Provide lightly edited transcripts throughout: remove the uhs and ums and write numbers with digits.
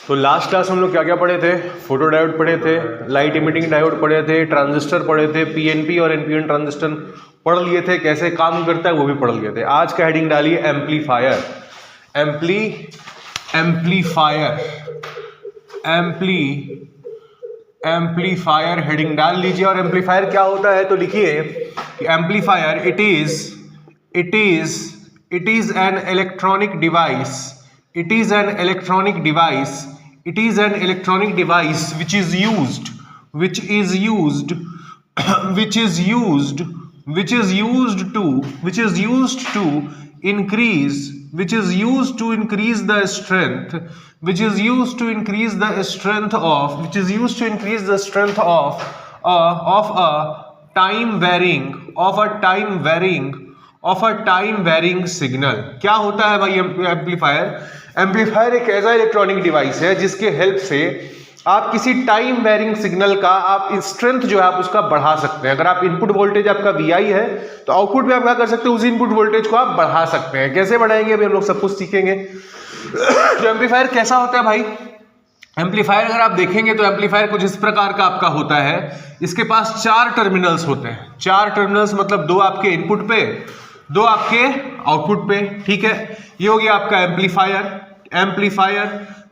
तो last class हम लोग क्या क्या पढ़े थे? फोटो डायोड पढ़े थे, लाइट इमिटिंग डायोड पढ़े थे, ट्रांजिस्टर पढ़े थे, पीएनपी और एनपीएन ट्रांजिस्टर पढ़ लिए थे, कैसे काम करता है वो भी पढ़ लिए थे। आज का हेडिंग डालिए एम्पलीफायर। एम्पलीफायर हेडिंग डाल लीजिए। और एम्पलीफायर क्या होता है तो लिखिए कि amplifier it is an electronic device. It is an electronic device which is used to increase the time varying signal। क्या होता है भाई एम्पलीफायर? एम्पलीफायर एक ऐसा इलेक्ट्रॉनिक डिवाइस है जिसके हेल्प से आप किसी टाइम वेरिंग सिग्नल का आप स्ट्रेंथ जो है आप उसका बढ़ा सकते हैं। अगर आप इनपुट वोल्टेज आपका VI है तो आउटपुट में आप क्या कर सकते हैं, उस इनपुट वोल्टेज को आप बढ़ा सकते हैं। कैसे बढ़ाएंगे अभी हम लोग सब कुछ सीखेंगे। तो एम्पलीफायर कैसा होता है भाई? एम्पलीफायर अगर आप देखेंगे तो एम्पलीफायर कुछ इस प्रकार का आपका होता है। इसके पास 4 टर्मिनल्स होते हैं। 4 टर्मिनल्स मतलब 2 आपके इनपुट पे, 2 आपके आउटपुट पे, ठीक है। ये हो गया आपका एम्पलीफायर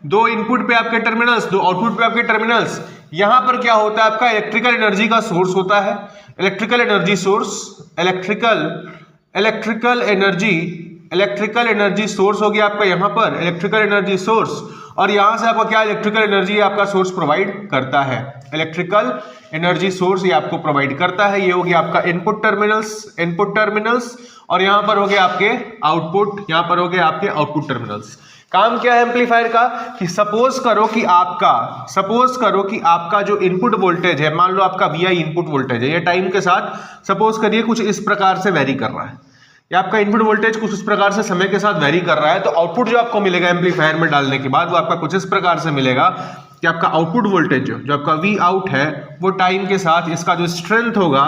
2 इनपुट पे आपके टर्मिनल्स, 2 आउटपुट पे आपके टर्मिनल्स। यहां पर क्या होता है आपका इलेक्ट्रिकल एनर्जी का सोर्स होता है। इलेक्ट्रिकल एनर्जी सोर्स हो गया आपका यहां पर इलेक्ट्रिकल एनर्जी सोर्स। और यहां से आपका क्या इलेक्ट्रिकल एनर्जी आपका सोर्स प्रोवाइड करता है। इलेक्ट्रिकल एनर्जी सोर्स ये आपको प्रोवाइड करता है। ये हो गया आपका इनपुट टर्मिनल्स और यहां पर हो गया आपके आउटपुट, यहां पर हो गया आपके आउटपुट टर्मिनल्स। काम क्या है एम्पलीफायर का कि सपोज करो कि आपका जो इनपुट वोल्टेज है, मान लो आपका VI इनपुट वोल्टेज है, ये टाइम के साथ सपोज करिए कुछ इस प्रकार से वेरी कर रहा है, या आपका इनपुट वोल्टेज कुछ इस प्रकार से समय के साथ वेरी कर रहा है। तो आउटपुट जो आपको मिलेगा एम्पलीफायर में डालने के बाद वो आपका कुछ इस प्रकार से मिलेगा कि आपका आउटपुट वोल्टेज जो आपका V आउट है वो टाइम के साथ इसका जो स्ट्रेंथ होगा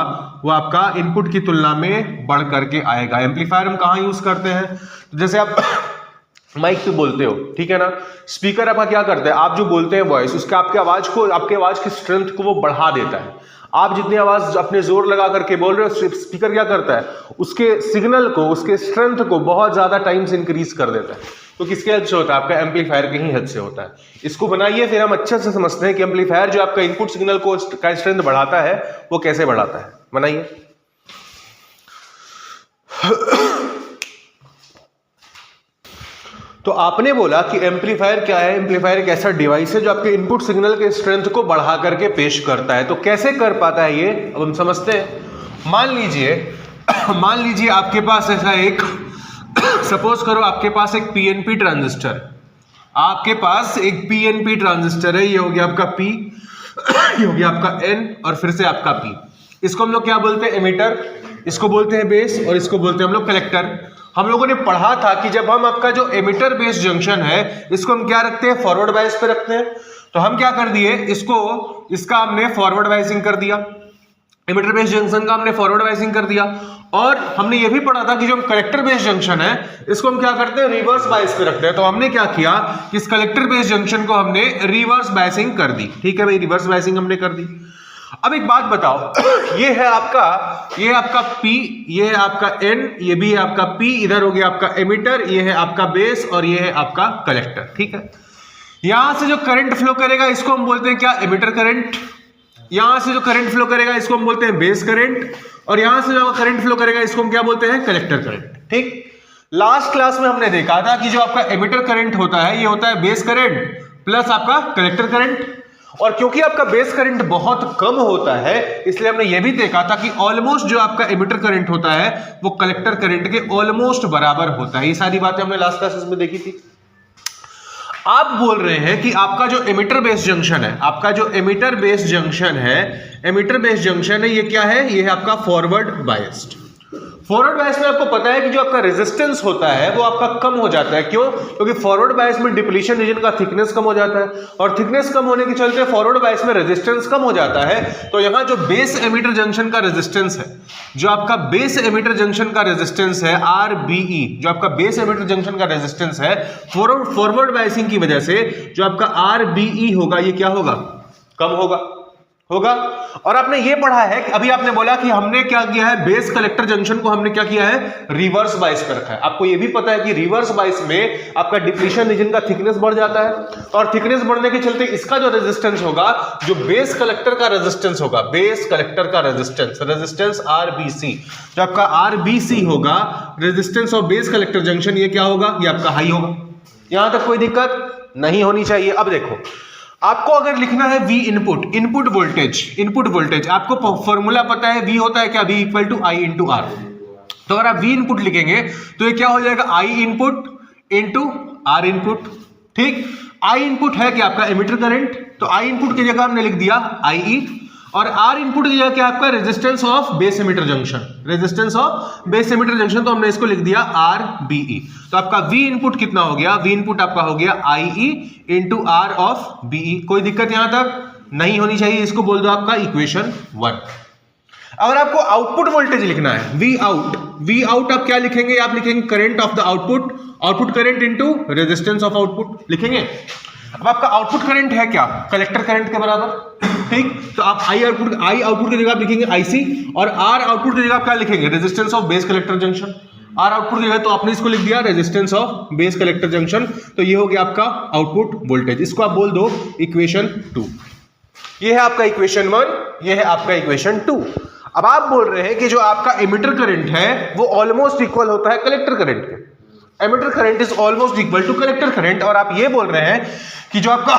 वो आपका इनपुट की तुलना में बढ़ करके आएगा। एम्पलीफायर हम कहाँ यूज करते हैं? तो जैसे आप माइक पे बोलते हो, ठीक है ना, स्पीकर आपका क्या करता है, आप जो बोलते हैं वॉइस, उसका आपके आवाज की स्ट्रेंथ को वो बढ़ा देता है। आप जितनी आवाज अपने जोर लगा करके बोल रहे हो, स्पीकर क्या करता है, उसके सिग्नल को, उसके स्ट्रेंथ को बहुत ज्यादा टाइम से इंक्रीज कर देता है। तो किसके हेल्प से होता है? आपका एम्पलीफायर के ही हेल्प से होता है। इसको बनाइए, फिर हम अच्छे से समझते हैं कि एम्पलीफायर जो आपका इनपुट सिग्नल को का स्ट्रेंथ बढ़ाता है वो कैसे बढ़ाता है। बनाइए। तो आपने बोला कि एम्पलीफायर क्या है? एम्पलीफायर एक ऐसा डिवाइस है जो आपके इनपुट सिग्नल के स्ट्रेंथ को बढ़ा करके पेश करता है। तो कैसे कर पाता है ये, अब हम समझते हैं। मान लीजिए आपके पास ऐसा एक सपोज करो आपके पास एक पीएनपी ट्रांजिस्टर, है। ये हो गया आपका P, ये हो गया आपका N और फिर से आपका P। इसको हम लोग क्या बोलते हैं? एमिटर, इसको बोलते हैं बेस और इसको बोलते हैं हम लोग कलेक्टर। हम लोगों ने पढ़ा था कि जब हम आपका जो एमिटर बेस जंक्शन है इसको हम क्या रखते हैं? फॉरवर्ड बायस पे रखते हैं। तो हम क्या कर दिए, इसका हमने फॉरवर्ड बायसिंग कर दिया, एमिटर बेस जंक्शन का हमने फॉरवर्ड बायसिंग कर दिया। और हमने ये भी पढ़ा था कि जो कलेक्टर बेस जंक्शन है इसको हम क्या करते हैं? रिवर्स बायस पे रखते हैं। तो हमने क्या किया कि इस कलेक्टर बेस जंक्शन को हमने रिवर्स बायसिंग कर दी, ठीक है भाई, रिवर्स बायसिंग हमने कर दी। अब एक बात बताओ, ये है आपका P, ये है आपका N, ये भी है आपका P, इधर हो गया आपका एमिटर, ये है आपका बेस और ये है आपका कलेक्टर, ठीक है। यहां से जो करंट फ्लो करेगा इसको हम बोलते हैं क्या? Emitter current. यहां से जो करंट फ्लो करेगा इसको हम बोलते हैं बेस करंट, और यहां से जो करंट फ्लो करेगा इसको हम क्या बोलते हैं? कलेक्टर करंट, ठीक। लास्ट क्लास में हमने देखा था कि जो आपका एमिटर करंट होता है ये होता है बेस करंट प्लस आपका कलेक्टर करंट। और क्योंकि आपका बेस करंट बहुत कम होता है इसलिए हमने यह भी देखा था कि ऑलमोस्ट जो आपका एमिटर करंट होता है वो कलेक्टर करंट के ऑलमोस्ट बराबर होता है। ये सारी बातें हमने लास्ट क्लासेस में देखी थी। आप बोल रहे हैं कि आपका जो एमिटर बेस जंक्शन है, ये क्या है? ये है आपका फॉरवर्ड बायस्ड। फॉरवर्ड बायस में आपको पता है कि जो आपका रेजिस्टेंस होता है वो आपका कम हो जाता है। क्यों? क्योंकि फॉरवर्ड बायस में डिप्लीशन रीजन का थिकनेस कम हो जाता है और थिकनेस कम होने के चलते फॉरवर्ड बायस में रेजिस्टेंस कम हो जाता है। तो यहां जो बेस एमिटर जंक्शन का रेजिस्टेंस है, जो आपका बेस एमिटर जंक्शन का रेजिस्टेंस है RBE, जो आपका बेस एमिटर जंक्शन का रेजिस्टेंस है फॉरवर्ड बायसिंग की वजह से जो आपका RBE होगा ये क्या होगा? कम होगा। और आपने ये पढ़ा है कि अभी आपने बोला कि हमने क्या किया है, बेस कलेक्टर जंक्शन को हमने क्या किया है, रिवर्स बायस पे रखा है। आपको ये भी पता है कि रिवर्स बायस में आपका डिप्लीशन रीजन का थिकनेस बढ़ जाता है और थिकनेस बढ़ने के चलते इसका जो रेजिस्टेंस होगा, जो बेस कलेक्टर का रेजिस्टेंस होगा, बेस कलेक्टर का रेजिस्टेंस RBC, जो आपका RBC होगा, resistance of base collector junction, ये क्या होगा? ये आपका हाई होगा। यहां तक कोई दिक्कत नहीं होनी चाहिए। अब देखो, आपको अगर लिखना है V इनपुट वोल्टेज, आपको फॉर्मूला पता है, V होता है क्या? V equal to I into R। तो अगर आप V इनपुट लिखेंगे तो ये क्या हो जाएगा? I input into R input. ठीक, I इनपुट है क्या? आपका एमिटर करंट। तो I इनपुट की जगह हमने लिख दिया IE और R इनपुट की जगह क्या? आपका resistance of base emitter junction, तो हमने इसको लिख दिया RBE। तो आपका V इनपुट कितना हो गया? V इनपुट आपका हो गया IE into R of BE। कोई दिक्कत यहां तक नहीं होनी चाहिए। इसको बोल दो आपका इक्वेशन 1। अगर आपको आउटपुट वोल्टेज लिखना है, V आउट आप क्या लिखेंगे? आप लिखेंगे current of the output current into resistance of output लिखेंगे। अब आपका आउटपुट करंट है क्या? कलेक्टर करंट के बराबर। ठीक, तो आप I आउटपुट की जगह आप लिखेंगे IC और R आउटपुट की जगह आप क्या लिखेंगे? Resistance of base collector junction. R output की जगह तो आपने इसको लिख दिया resistance of base collector junction. तो ये हो गया आपका आउटपुट वोल्टेज। इसको आप बोल दो इक्वेशन 2। ये है आपका इक्वेशन 1, ये है आपका इक्वेशन 2। अब आप बोल रहे हैं कि जो आपका एमिटर करंट है वो ऑलमोस्ट इक्वल होता है कलेक्टर करंट के। Emitter current is almost equal to collector current. और आप ये बोल रहे हैं कि जो आपका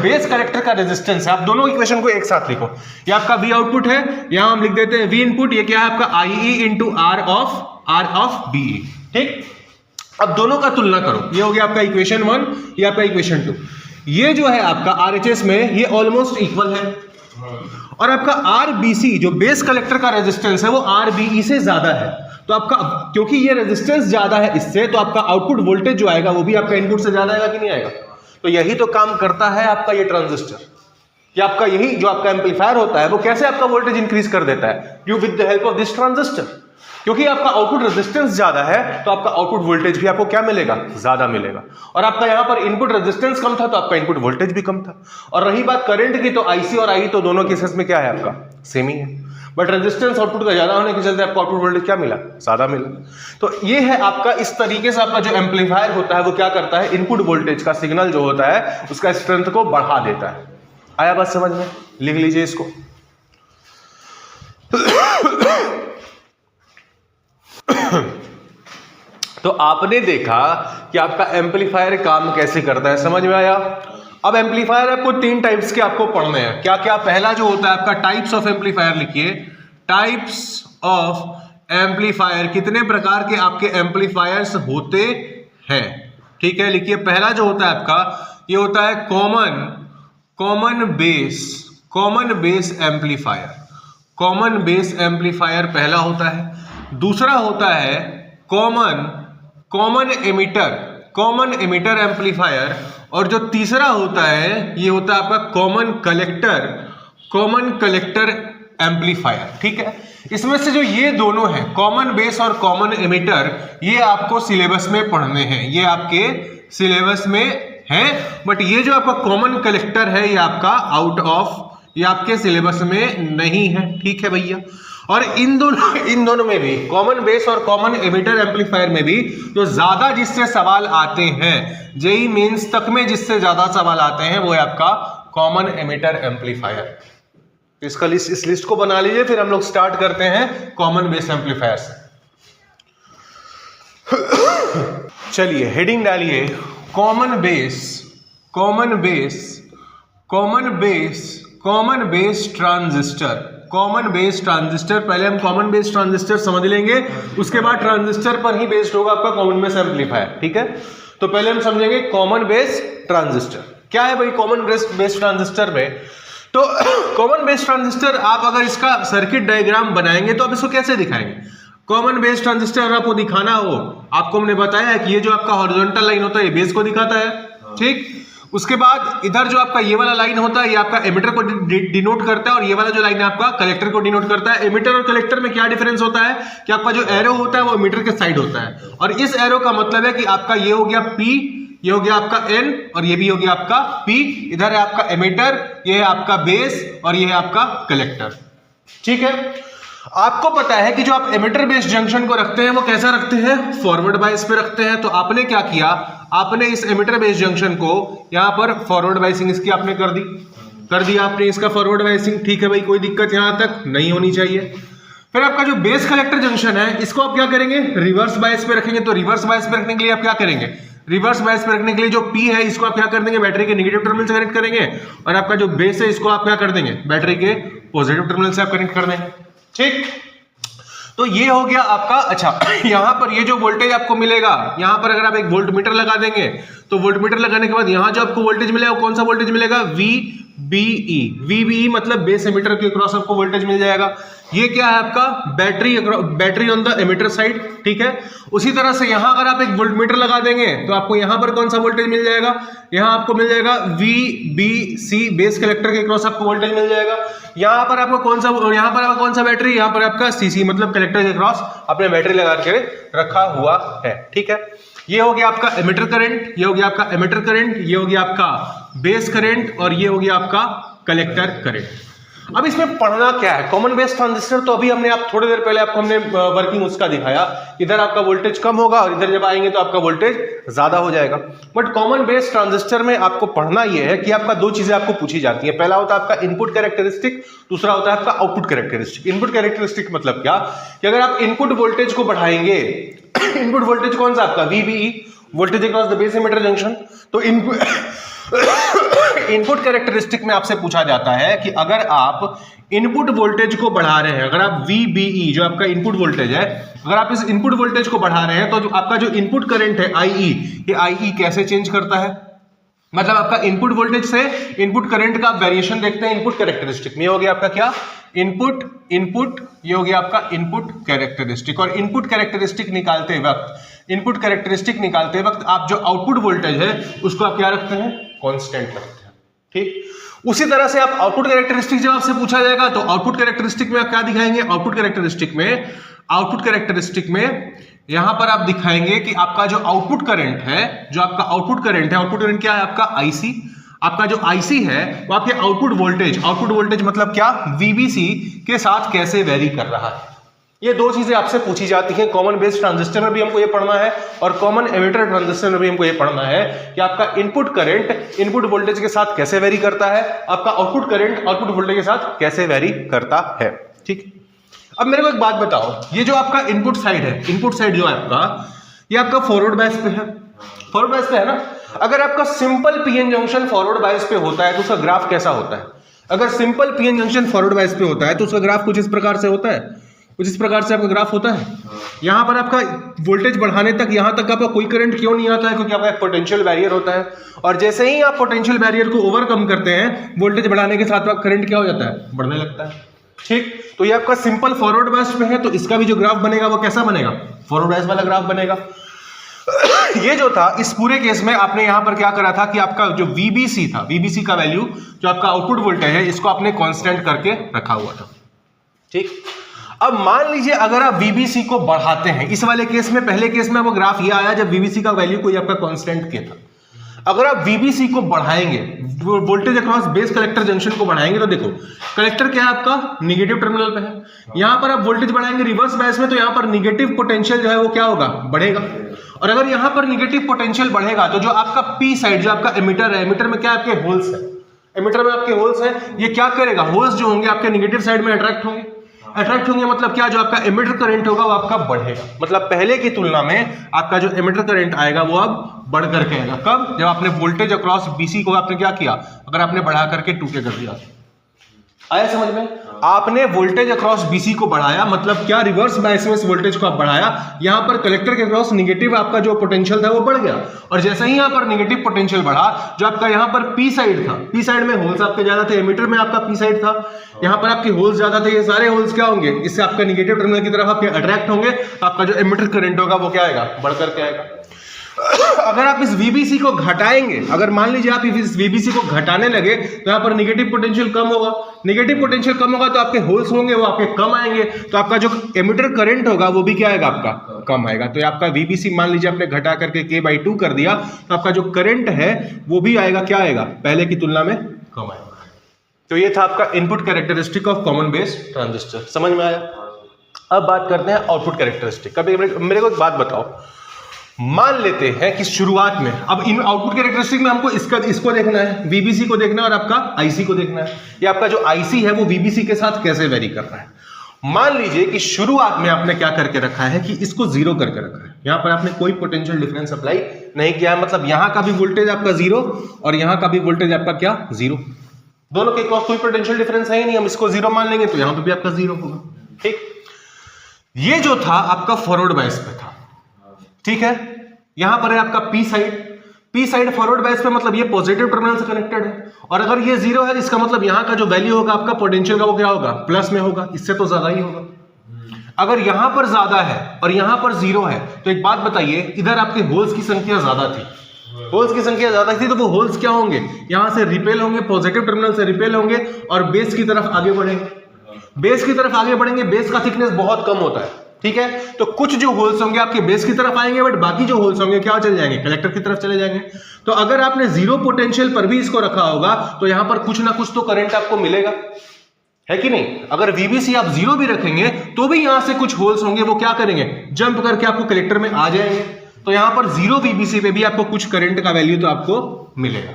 बेस कलेक्टर का रेजिस्टेंस है, आप दोनों इक्वेशन को एक साथ लिखो। ये आपका V आउटपुट है, यहां हम लिख देते हैं V इनपुट, ये क्या है आपका IE into R of BE। ठीक, अब दोनों का तुलना करो। ये हो गया आपका इक्वेशन 1, ये आपका इक्वेशन 2। ये जो है आपका RHS में ये ऑलमोस्ट इक्वल है और आपका RBC जो बेस कलेक्टर का रेजिस्टेंस है वो RBE से ज्यादा है। तो आपका, क्योंकि ये रेजिस्टेंस ज्यादा है इससे, तो आपका आउटपुट वोल्टेज जो आएगा वो भी आपका इनपुट से ज्यादा आएगा कि नहीं आएगा? तो यही तो काम करता है आपका ये ट्रांजिस्टर, कि आपका यही जो आपका एम्पलीफायर होता है वो कैसे आपका वोल्टेज इंक्रीज कर देता है, you with the help of this transistor. क्योंकि आपका आउटपुट रेजिस्टेंस ज्यादा है तो आपका आउटपुट वोल्टेज भी आपको क्या मिलेगा? ज्यादा मिलेगा। और आपका यहां पर इनपुट रेजिस्टेंस कम था तो आपका इनपुट वोल्टेज भी कम था। और रही बात करंट की, तो IC और IE तो दोनों केसेस में क्या है आपका? सेम ही है, बट रेजिस्टेंस आउटपुट का ज्यादा होने के चलते आपको आउटपुट वोल्टेज क्या मिला? ज्यादा मिला। तो ये है आपका, इस तरीके से आपका जो एम्पलीफायर होता है वो क्या करता है? इनपुट वोल्टेज का सिग्नल जो होता है उसका स्ट्रेंथ को बढ़ा देता है। आया बात समझ में? लिख लीजिए इसको। तो आपने देखा कि आपका एम्पलीफायर काम कैसे करता है, समझ में आया? अब एम्पलीफायर आपको 3 टाइप्स के आपको पढ़ने हैं। क्या क्या? पहला जो होता है आपका टाइप्स ऑफ एम्पलीफायर लिखिए। टाइप्स ऑफ एम्पलीफायर, कितने प्रकार के आपके एम्पलीफायर्स होते हैं? ठीक है, लिखिए। पहला जो होता है आपका, ये होता है common base amplifier. Common base amplifier पहला होता है। दूसरा होता है कॉमन एमिटर एम्पलीफायर। और जो तीसरा होता है ये होता है आपका कॉमन कलेक्टर एम्पलीफायर। ठीक है, इसमें से जो ये दोनों हैं, कॉमन बेस और कॉमन एमिटर, ये आपको सिलेबस में पढ़ने हैं, ये आपके सिलेबस में है। बट ये जो आपका कॉमन कलेक्टर है ये आपका आउट ऑफ, ये आपके सिलेबस में नहीं है। ठीक है भैया। और इन दोनों में भी, कॉमन बेस और कॉमन एमिटर एम्पलीफायर में भी जो ज्यादा जिससे सवाल आते हैं, जेईई मेंस तक में जिससे ज्यादा सवाल आते हैं वो है आपका कॉमन एमिटर एम्पलीफायर। इसका इस लिस्ट को बना लीजिए, फिर हम लोग स्टार्ट करते हैं कॉमन बेस एम्पलीफायर से। चलिए हेडिंग डालिए, common base transistor. Common base transistor, पहले हम कॉमन बेस ट्रांजिस्टर समझ लेंगे, उसके बाद ट्रांजिस्टर पर ही बेस्ड होगा आपका कॉमन बेस एम्पलीफायर। ठीक है, तो पहले हम समझेंगे कॉमन बेस ट्रांजिस्टर क्या है भाई। कॉमन बेस ट्रांजिस्टर में, तो कॉमन बेस ट्रांजिस्टर आप अगर इसका सर्किट डायग्राम बनाएंगे तो आप इसको कैसे दिखाएंगे? कॉमन बेस ट्रांजिस्टर अगर आपको दिखाना हो, आपको हमने बताया कि ये जो आपका हॉरिजॉन्टल लाइन होता है ये बेस को दिखाता है, ठीक। उसके बाद इधर जो आपका ये वाला लाइन होता है ये आपका एमिटर को डिनोट करता है और ये वाला जो लाइन है आपका कलेक्टर को डिनोट करता है। एमिटर और कलेक्टर में क्या डिफरेंस होता है कि आपका जो एरो होता है वो एमिटर के साइड होता है और इस एरो का मतलब है कि आपका ये हो गया P, ये हो गया आपका N और ये भी हो गया आपका P। इधर है आपका एमिटर, ये है आपका बेस और ये है आपका कलेक्टर, ठीक है। आपको पता है कि जो आप एमिटर बेस जंक्शन को रखते हैं वो कैसा रखते हैं, फॉरवर्ड बायस पे रखते हैं। तो आपने क्या किया, आपने इस एमिटर बेस जंक्शन को यहां पर फॉरवर्ड बायसिंग इसकी आपने कर दी आपने इसका फॉरवर्ड बायसिंग, ठीक है भाई, कोई दिक्कत यहां तक नहीं होनी चाहिए। फिर आपका जो बेस कलेक्टर जंक्शन है इसको आप क्या करेंगे, रिवर्स बायस पे रखेंगे। तो रिवर्स बायस पे रखने के लिए आप क्या करेंगे, रिवर्स बायस पे रखने के लिए जो P है इसको आप क्या कर देंगे, बैटरी के नेगेटिव टर्मिनल से कनेक्ट करेंगे और आपका जो बेस है इसको आप क्या कर देंगे, बैटरी के पॉजिटिव टर्मिनल से आप कनेक्ट कर देंगे, ठीक। तो ये हो गया आपका। अच्छा, यहां पर ये जो वोल्टेज आपको मिलेगा, यहां पर अगर आप एक वोल्टमीटर लगा देंगे तो वोल्टमीटर लगाने के बाद यहां जो आपको वोल्टेज मिलेगा वो कौन सा वोल्टेज मिलेगा, VBE। VBE मतलब बेस एमिटर के क्रॉस आपको वोल्टेज मिल जाएगा। ये क्या है आपका, battery on the emitter side, ठीक है। उसी तरह से यहां अगर आप एक वोल्टमीटर लगा देंगे तो आपको यहां पर कौन सा वोल्टेज मिल जाएगा, यहां आपको मिल जाएगा VBC, बेस कलेक्टर के क्रॉस आपको वोल्टेज मिल जाएगा। यहां पर आपको कौन सा, यहां पर आपका कौन सा बैटरी, यहां पर आपका CC मतलब कलेक्टर के क्रॉस आपने बैटरी लगा के रखा हुआ है, ठीक है। ये हो गया आपका एमिटर करंट, ये हो गया आपका एमिटर करंट, ये हो गया आपका बेस करंट और ये हो गया आपका कलेक्टर करंट। अब इसमें पढ़ना क्या है, कॉमन बेस ट्रांजिस्टर तो अभी हमने आप थोड़ी देर पहले आपको हमने वर्किंग उसका दिखाया, इधर आपका वोल्टेज कम होगा और इधर जब आएंगे तो आपका वोल्टेज ज्यादा हो जाएगा। बट कॉमन बेस ट्रांजिस्टर में आपको पढ़ना यह है कि आपका दो चीजें आपको पूछी जाती है। पहला होता है आपका इनपुट कैरेक्टरिस्टिक, दूसरा होता है आपका आउटपुट कैरेक्टरिस्टिक। इनपुट कैरेक्टरिस्टिक मतलब क्या कि अगर आप इनपुट वोल्टेज को बढ़ाएंगे, इनपुट वोल्टेज कौन सा आपका VBE, voltage across the base emitter junction. तो इनपुट कैरेक्टरिस्टिक में आपसे पूछा जाता है कि अगर आप इनपुट वोल्टेज को बढ़ा रहे हैं, अगर आप VBE जो आपका इनपुट वोल्टेज है, अगर आप इस इनपुट वोल्टेज को बढ़ा रहे हैं तो जो आपका जो इनपुट करंट है IE, ये IE कैसे चेंज करता है, मतलब आपका इनपुट वोल्टेज से इनपुट करंट का वेरिएशन देखते हैं इनपुट कैरेक्टरिस्टिक में। हो गया आपका क्या, इनपुट, ये हो गया आपका इनपुट कैरेक्टरिस्टिक। और इनपुट कैरेक्टरिस्टिक निकालते वक्त आप जो आउटपुट वोल्टेज है उसको आप क्या रखते हैं, कांस्टेंट रखते हैं, ठीक। उसी तरह से आप आउटपुट कैरेक्टरिस्टिक जब आपसे पूछा जाएगा तो आउटपुट कैरेक्टरिस्टिक में आप क्या दिखाएंगे, आउटपुट कैरेक्टरिस्टिक में यहां पर आप दिखाएंगे कि आपका जो आउटपुट करंट है, आउटपुट करंट क्या है आपका IC, आपका जो IC है वो आपके आउटपुट वोल्टेज मतलब क्या, VBC के साथ कैसे वेरी कर रहा है। ये दो चीजें आपसे पूछी जाती हैं। कॉमन बेस ट्रांजिस्टर में भी हमको ये पढ़ना है और कॉमन एमिटर ट्रांजिस्टर में भी हमको ये पढ़ना है कि आपका इनपुट करंट इनपुट वोल्टेज के साथ कैसे वेरी करता है, आपका आउटपुट करंट आउटपुट वोल्टेज के साथ कैसे वेरी करता है, ठीक। अब मेरे को एक बात बताओ, ये जो आपका इनपुट साइड जो है आपका, ये आपका फॉरवर्ड बायस पे है ना। अगर आपका simple PN junction forward bias पे होता है तो उसका ग्राफ कैसा होता है, अगर simple PN junction forward bias पे होता है तो उसका ग्राफ कुछ इस प्रकार से होता है, कुछ इस प्रकार से आपका ग्राफ होता है। यहां पर आपका वोल्टेज बढ़ाने तक, यहां तक आपका कोई करंट क्यों नहीं आता है, क्योंकि आपका एक पोटेंशियल बैरियर होता है और जैसे ही आप पोटेंशियल बैरियर को ओवरकम करते हैं वोल्टेज बढ़ाने के साथ आपका करंट क्या हो जाता है, बढ़ने लगता है, ठीक। तो ये आपका सिंपल फॉरवर्ड बायस में है तो इसका भी जो ग्राफ बनेगा वो कैसा बनेगा, फॉरवर्ड बायस वाला ग्राफ बनेगा। ये जो था इस पूरे केस में आपने यहां पर क्या करा था कि आपका जो VBC था, VBC का वैल्यू जो आपका आउटपुट वोल्टेज है इसको आपने कांस्टेंट करके रखा हुआ था, ठीक। अब मान लीजिए अगर आप VBC को बढ़ाते हैं, इस वाले केस में, पहले केस में वो ग्राफ ये आया जब VBC का वैल्यू कोई आपका कांस्टेंट के था। अगर आप VBC को बढ़ाएंगे, voltage across base collector junction को बढ़ाएंगे तो देखो कलेक्टर क्या है आपका, नेगेटिव टर्मिनल पे है। यहां पर आप वोल्टेज बढ़ाएंगे रिवर्स बायस में तो यहां पर नेगेटिव पोटेंशियल जो है वो क्या होगा, बढ़ेगा। और अगर यहां पर नेगेटिव पोटेंशियल बढ़ेगा तो जो आपका P साइड, जो आपका एमिटर है, एमिटर में क्या आपके होल्स है, एमिटर में आपके होल्स है, ये क्या करेगा, होल्स जो होंगे आपके नेगेटिव साइड में अट्रैक्ट होंगे मतलब क्या, जो आपका एमिटर करंट होगा वो आपका बढ़ेगा। मतलब पहले की तुलना में आपका जो एमिटर करंट आएगा वो अब बढ़ करके आएगा। कब, जब आपने वोल्टेज अक्रॉस BC को आपने क्या किया, अगर आपने बढ़ा करके 2K कर दिया, आया समझ में? आपने वोल्टेज अक्रॉस बीसी को बढ़ाया, मतलब क्या, रिवर्स बायस में इस वोल्टेज को आप बढ़ाया, यहां पर कलेक्टर के अक्रॉस नेगेटिव आपका जो पोटेंशियल था वो बढ़ गया, और जैसे ही यहां पर नेगेटिव पोटेंशियल बढ़ा, जो आपका यहां पर पी साइड था, पी साइड में होल्स आपके ज्यादा थे, एमिटर में आपका पी साइड था, यहां पर आपके होल्स ज्यादा थे, ये सारे होल्स क्या होंगे, इससे आपका नेगेटिव टर्मिनल की तरफ आपके अट्रैक्ट होंगे, तो आपका जो एमिटर करंट होगा वो क्या आएगा, बढ़कर के आएगा। अगर आप इस VBC को घटाएंगे, अगर मान लीजिए आप इस VBC को घटाने लगे, तो यहाँ पर नेगेटिव पोटेंशियल कम होगा, नेगेटिव पोटेंशियल कम होगा तो आपके होल्स होंगे वो आपके कम आएंगे, तो आपका जो एमिटर करंट होगा वो भी क्या आएगा, आपका कम आएगा। तो आपका VBC मान लीजिए आपने घटा करके K/2 कर दिया, तो आपका जो करंट है वो भी आएगा, क्या आएगा, पहले की तुलना में कम आएगा। तो ये था आपका input characteristic of common base transistor, समझ में आया। अब बात करते हैं आउटपुट कैरेक्टरिस्टिक। कभी मेरे को एक बात बताओ, मान लेते हैं कि शुरुआत में, अब इन आउटपुट कैरेक्टरिस्टिक में हमको इसको देखना है, VBC को देखना है और आपका IC को देखना है, ये आपका जो IC है वो VBC के साथ कैसे वेरी कर रहा है। मान लीजिए कि शुरुआत में आपने क्या करके रखा है कि इसको जीरो करके रखा है, यहां पर आपने कोई पोटेंशियल डिफरेंस अप्लाई नहीं किया है, मतलब यहां का भी वोल्टेज आपका जीरो और यहां का भी वोल्टेज आपका क्या, जीरो, दोनों के क्रॉस कोई पोटेंशियल डिफरेंस है ही नहीं, हम इसको जीरो मान लेंगे तो यहां पर भी आपका जीरो होगा। ठीक, ये जो था आपका फॉरवर्ड बायस पे था, ठीक है, यहां पर है आपका पी साइड फॉरवर्ड बायस पे, मतलब ये पॉजिटिव टर्मिनल से कनेक्टेड है, और अगर ये जीरो है इसका मतलब यहां का जो वैल्यू होगा आपका पोटेंशियल का वो क्या होगा, प्लस में होगा, इससे तो ज्यादा ही होगा। अगर यहां पर ज्यादा है और यहां पर जीरो है, तो एक बात बताइए, इधर आपके होल्स की संख्या ज्यादा थी, होल्स की संख्या ज्यादा थी, तो वो होल्स क्या होंगे, यहां से रिपेल होंगे, पॉजिटिव टर्मिनल से रिपेल होंगे और बेस की तरफ आगे बढ़ेंगे, बेस की तरफ आगे बढ़ेंगे, बेस का थिकनेस बहुत कम होता है, ठीक है, तो कुछ जो होल्स होंगे आपके बेस की तरफ आएंगे, बट बाकी जो होल्स होंगे क्या चले जाएंगे, कलेक्टर की तरफ चले जाएंगे। तो अगर आपने जीरो पोटेंशियल पर भी इसको रखा होगा तो यहां पर कुछ ना कुछ तो करंट आपको मिलेगा, है कि नहीं। अगर VBC आप जीरो भी रखेंगे तो भी यहां से कुछ होल्स होंगे, वो क्या करेंगे, जंप करके आपको कलेक्टर में आ जाएंगे, तो यहां पर जीरो VBC पे भी आपको कुछ करंट का वैल्यू तो आपको मिलेगा,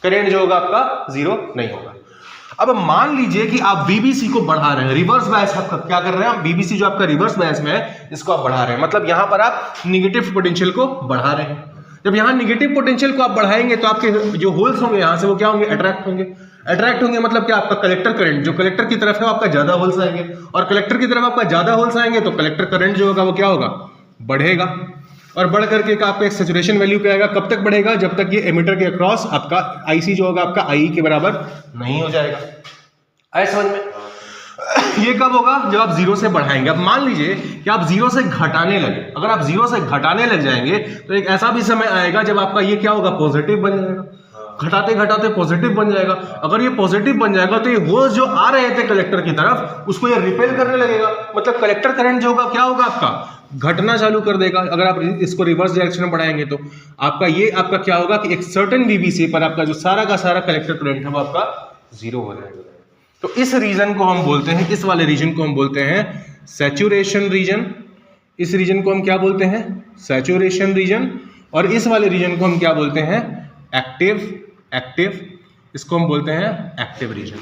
करंट जो होगा आपका जीरो नहीं होगा। अब मान लीजिए कि आप VBC को बढ़ा रहे हैं, रिवर्स बायस आपका क्या कर रहे हैं, आप VBC जो आपका रिवर्स बायस में है इसको आप बढ़ा रहे हैं, मतलब यहां पर आप निगेटिव पोटेंशियल को बढ़ा रहे हैं। जब यहां निगेटिव पोटेंशियल को आप बढ़ाएंगे तो आपके जो होल्स होंगे यहां से वो क्या होंगे, अट्रैक्ट होंगे, मतलब क्या, आपका कलेक्टर करंट जो कलेक्टर की तरफ है आपका ज्यादा होल्स आएंगे, और कलेक्टर की तरफ आपका ज्यादा होल्स आएंगे तो कलेक्टर करंट जो होगा वो क्या होगा, बढ़ेगा, और बढ़ करके आपका एक सैचुरेशन वैल्यू पे आएगा। कब तक बढ़ेगा, जब तक ये एमिटर के अक्रॉस आपका IC जो होगा आपका IE के बराबर नहीं हो जाएगा। आए समझ में? ये कब होगा, जब आप जीरो से बढ़ाएंगे। अब मान लीजिए कि आप जीरो से घटाने लगे, अगर आप जीरो से घटाने लग जाएंगे तो एक ऐसा भी समय आएगा जब आपका ये क्या होगा, पॉजिटिव बन जाएगा, घटाते घटाते पॉजिटिव बन जाएगा। अगर ये पॉजिटिव बन जाएगा तो ये होल्स जो आ रहे थे कलेक्टर की तरफ उसको ये रिपेल करने लगेगा, मतलब कलेक्टर करंट जो होगा क्या होगा, आपका घटना चालू कर देगा। अगर आप इसको रिवर्स डायरेक्शन में बढ़ाएंगे तो आपका क्या होगा कि एक सर्टेन VBC पर आपका जो सारा का सारा कलेक्टर करंट है वो आपका जीरो हो जाएगा। तो इस रीजन को हम बोलते हैं, इस वाले रीजन को हम बोलते हैं सैचुरेशन रीजन। इस रीजन को हम क्या बोलते हैं, सैचुरेशन रीजन। और इस वाले रीजन को हम क्या बोलते हैं, एक्टिव। इसको हम बोलते हैं एक्टिव रीजन।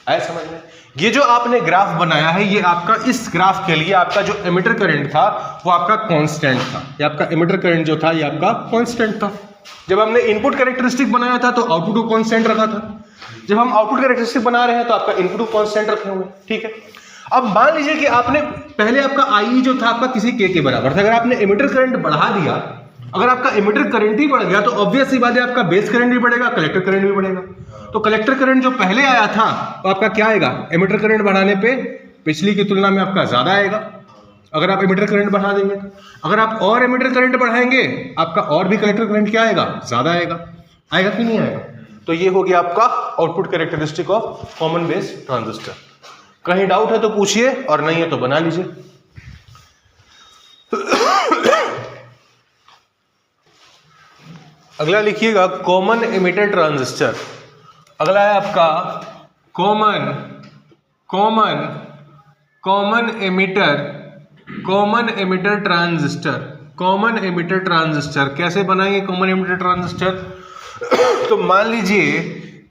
आया समझ में? ये जो आपने ग्राफ बनाया है, ये आपका, इस ग्राफ के लिए आपका जो एमिटर करंट था वो आपका कांस्टेंट था। ये आपका एमिटर करंट जो था ये आपका कांस्टेंट था। जब हमने इनपुट कैरेक्टरिस्टिक बनाया था तो आउटपुट को कांस्टेंट रखा था। जब हम आउटपुट कैरेक्टरिस्टिक बना रहे हैं तो आपका इनपुट को कांस्टेंट रखे हुए, ठीक है। अब मान लीजिए कि आपने पहले आपका IE जो था आपका किसी K के बराबर था, अगर आपने एमिटर करंट बढ़ा दिया, अगर आपका एमिटर करंट ही बढ़ गया तो ऑब्वियस सी बात है आपका बेस करंट भी बढ़ेगा, कलेक्टर करंट भी बढ़ेगा। तो कलेक्टर करंट जो पहले आया था तो आपका क्या आएगा, एमिटर करंट बढ़ाने पे पिछली की तुलना में आपका ज्यादा आएगा, अगर आप एमिटर करंट बढ़ा देंगे तो। अगर आप और एमिटर करंट बढ़ाएंगे आपका और भी कलेक्टर करंट क्या आएगा, ज्यादा आएगा कि नहीं आएगा। तो ये हो गया आपका output characteristic of common base transistor. कहीं डाउट है तो पूछिए, और नहीं है तो बना लीजिए। अगला लिखिएगा कॉमन एमिटर ट्रांजिस्टर। अगला है आपका कॉमन एमिटर ट्रांजिस्टर। कैसे बनाएंगे कॉमन एमिटर ट्रांजिस्टर? तो मान लीजिए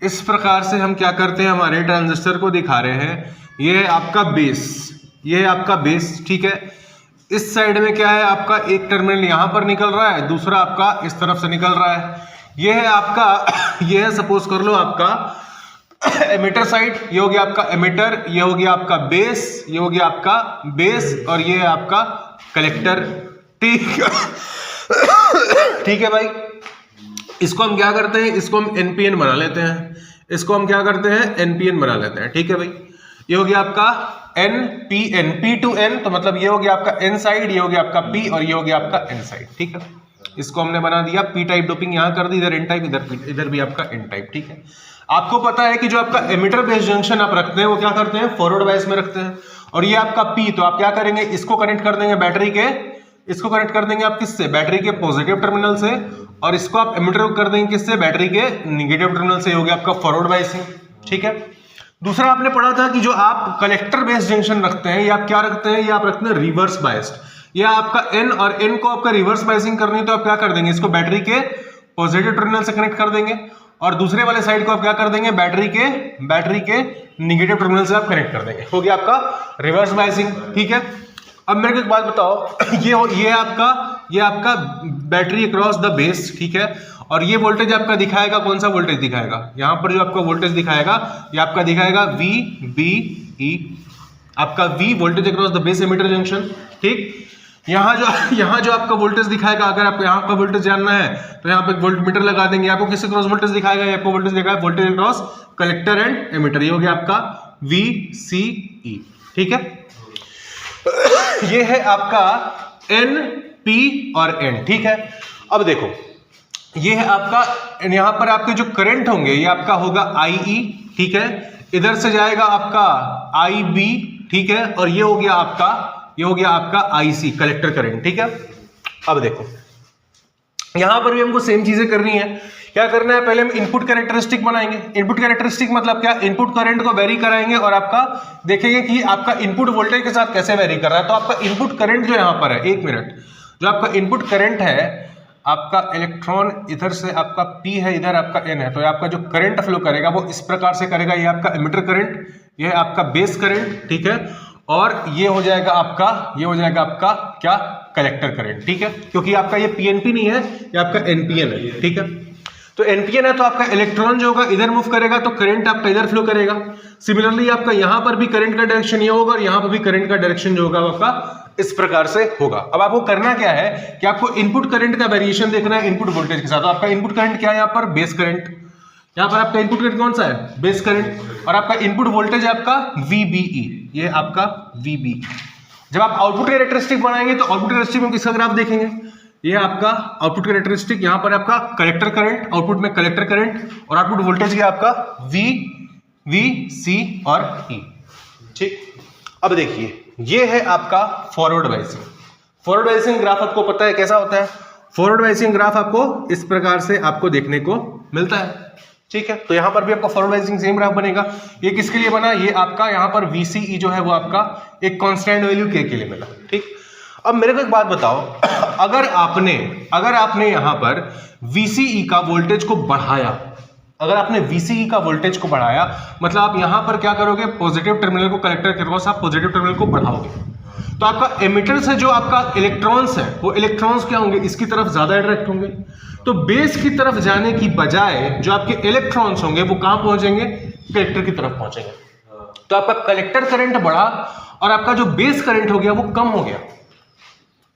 इस प्रकार से हम क्या करते हैं, हमारे ट्रांजिस्टर को दिखा रहे हैं, ये है आपका बेस, ठीक है। इस साइड में क्या है आपका, एक टर्मिनल यहां पर निकल रहा है, दूसरा आपका इस तरफ से निकल रहा है। ये है आपका ये है, सपोज कर लो आपका एमिटर साइड, ये हो गया आपका एमिटर, ये हो गया आपका बेस, ये हो गया आपका बेस, और ये है आपका कलेक्टर। ठीक है भाई, इसको हम क्या करते हैं, इसको हम एनपीएन बना लेते हैं, इसको हम क्या करते हैं, एनपीएन बना लेते हैं। ठीक है भाई, ये हो गया आपका एनपीएन, पी टू एन, तो मतलब ये हो गया आपका एन साइड, ये हो गया आपका पी, और ये हो गया आपका एन साइड। ठीक है, इसको हमने बना दिया, पी टाइप डोपिंग यहां कर दी, इधर एन टाइप, इधर भी आपका एन टाइप। ठीक है, आपको पता है कि जो आपका एमिटर बेस जंक्शन आप रखते हैं वो क्या करते हैं, फॉरवर्ड बायस में रखते हैं, और ये आपका पी, तो आप क्या करेंगे, इसको कनेक्ट कर देंगे बैटरी के, इसको कनेक्ट कर देंगे आप किससे, बैटरी के पॉजिटिव टर्मिनल से, और इसको आप एमिटर कर देंगे किससे, बैटरी के नेगेटिव टर्मिनल से, हो गया आपका फॉरवर्ड बायसिंग। ठीक है, दूसरा आपने पढ़ा था कि जो आप कलेक्टर बेस जंक्शन रखते हैं, ये आप क्या रखते हैं, ये आप रखते हैं रिवर्स बायस्ड। या आपका एन और एन को आपका रिवर्स बायसिंग करनी है, तो आप क्या कर देंगे, इसको बैटरी के पॉजिटिव टर्मिनल से कनेक्ट कर देंगे, और दूसरे वाले साइड को आप क्या कर देंगे, बैटरी के नेगेटिव टर्मिनल से आप कनेक्ट कर देंगे, हो गया आपका रिवर्स बायसिंग। ठीक है, अब मेरे को एक बात बताओ, ये आपका बैटरी अक्रॉस द बेस। ठीक है, और ये वोल्टेज आपका दिखाएगा, कौन सा वोल्टेज दिखाएगा, यहां पर जो आपका वोल्टेज दिखाएगा, ये आपका दिखाएगा वी बी ई, आपका V voltage across the base emitter junction. ठीक, यहाँ जो आपका वोल्टेज दिखाएगा, अगर आपको यहाँ का वोल्टेज जानना है तो यहाँ पे वोल्ट मीटर लगा देंगे, आपको किस क्रॉस वोल्टेज दिखाएगा, आपको वोल्टेज दिखाएगा voltage across collector and emitter, ये हो गया आपका वी सी ई। ठीक है, ये है आपका एन पी और एन। ठीक है, अब देखो, ये है आपका, यहां पर आपके जो करंट होंगे, ये आपका होगा आई ई। ठीक है, इधर से जाएगा आपका आई बी। ठीक है, और ये हो गया आपका आईसी कलेक्टर करंट। ठीक है, अब देखो यहां पर भी हमको सेम चीजें करनी है। क्या करना है, पहले हम इनपुट कैरेक्टरिस्टिक बनाएंगे। इनपुट कैरेक्टरिस्टिक मतलब क्या, इनपुट करंट को वेरी कराएंगे और आपका देखेंगे कि आपका इनपुट वोल्टेज के साथ कैसे वेरी कर रहा है। तो आपका इनपुट करंट जो यहां पर है, एक मिनट, जो आपका इनपुट करंट है, आपका इलेक्ट्रॉन इधर से आपका P है, इधर आपका N है, तो आपका जो करंट फ्लो करेगा वो इस प्रकार से करेगा, ये आपका एमिटर करंट, ये है आपका बेस करंट। ठीक है, और ये हो जाएगा आपका क्या, कलेक्टर करंट। ठीक है, क्योंकि आपका ये PNP नहीं है, ये आपका NPN है। ठीक है, तो NPN है तो आपका इलेक्ट्रॉन जो होगा इधर मूव करेगा, तो करंट आपका इधर फ्लो करेगा। सिमिलरली आपका यहां पर भी करंट का डायरेक्शन ये होगा, और यहां पर भी करंट का डायरेक्शन जो होगा आपका इस प्रकार से होगा। अब आपको करना क्या है कि आपको इनपुट करंट का वेरिएशन देखना है इनपुट वोल्टेज के साथ। तो आपका इनपुट करंट क्या है, यहाँ पर बेस करंट, यहाँ पर आपका इनपुट करंट कौन सा है, बेस करंट, और आपका इनपुट वोल्टेज है आपका VBE, ये आपका VBE। जब आप आउटपुट कैरेक्टरिस्टिक बनाएंगे तो आउटपुट कैरेक्टरिस्टिक में किसका ग्राफ देखेंगे, ये आपका आउटपुट कैरेक्टरिस्टिक, यहाँ पर आपका कलेक्टर करंट, आउटपुट में कलेक्टर करंट, और आउटपुट वोल्टेज क्या आपका VC और E। ठीक, अब देखिए ये है आपका forward biasing. Forward biasing graph आपको पता है कैसा होता है, फॉरवर्ड बायसिंग ग्राफ आपको इस प्रकार से आपको देखने को मिलता है। ठीक है, तो यहां पर भी आपका फॉरवर्ड बायसिंग सेम ग्राफ बनेगा। ये किसके लिए बना, ये आपका यहां पर VCE जो है वो आपका एक कांस्टेंट वैल्यू K के लिए मिला। ठीक, अब मेरे को एक बात बताओ, अगर आपने यहां पर VCE का वोल्टेज को बढ़ाया, अगर आपने VCE का वोल्टेज को बढ़ाया, मतलब आप यहां पर क्या करोगे, पॉजिटिव टर्मिनल को कलेक्टर के क्रॉस आप पॉजिटिव टर्मिनल को बढ़ाओगे, तो आपका एमिटर से जो आपका इलेक्ट्रॉन्स है वो इलेक्ट्रॉन्स क्या होंगे, इसकी तरफ ज्यादा अट्रैक्ट होंगे। तो बेस की तरफ जाने की बजाय जो आपके इलेक्ट्रॉन्स होंगे वो कहां पहुंचेंगे, कलेक्टर की तरफ पहुंचेंगे। तो आपका कलेक्टर करंट बढ़ा और आपका जो बेस करंट हो गया वो कम हो गया।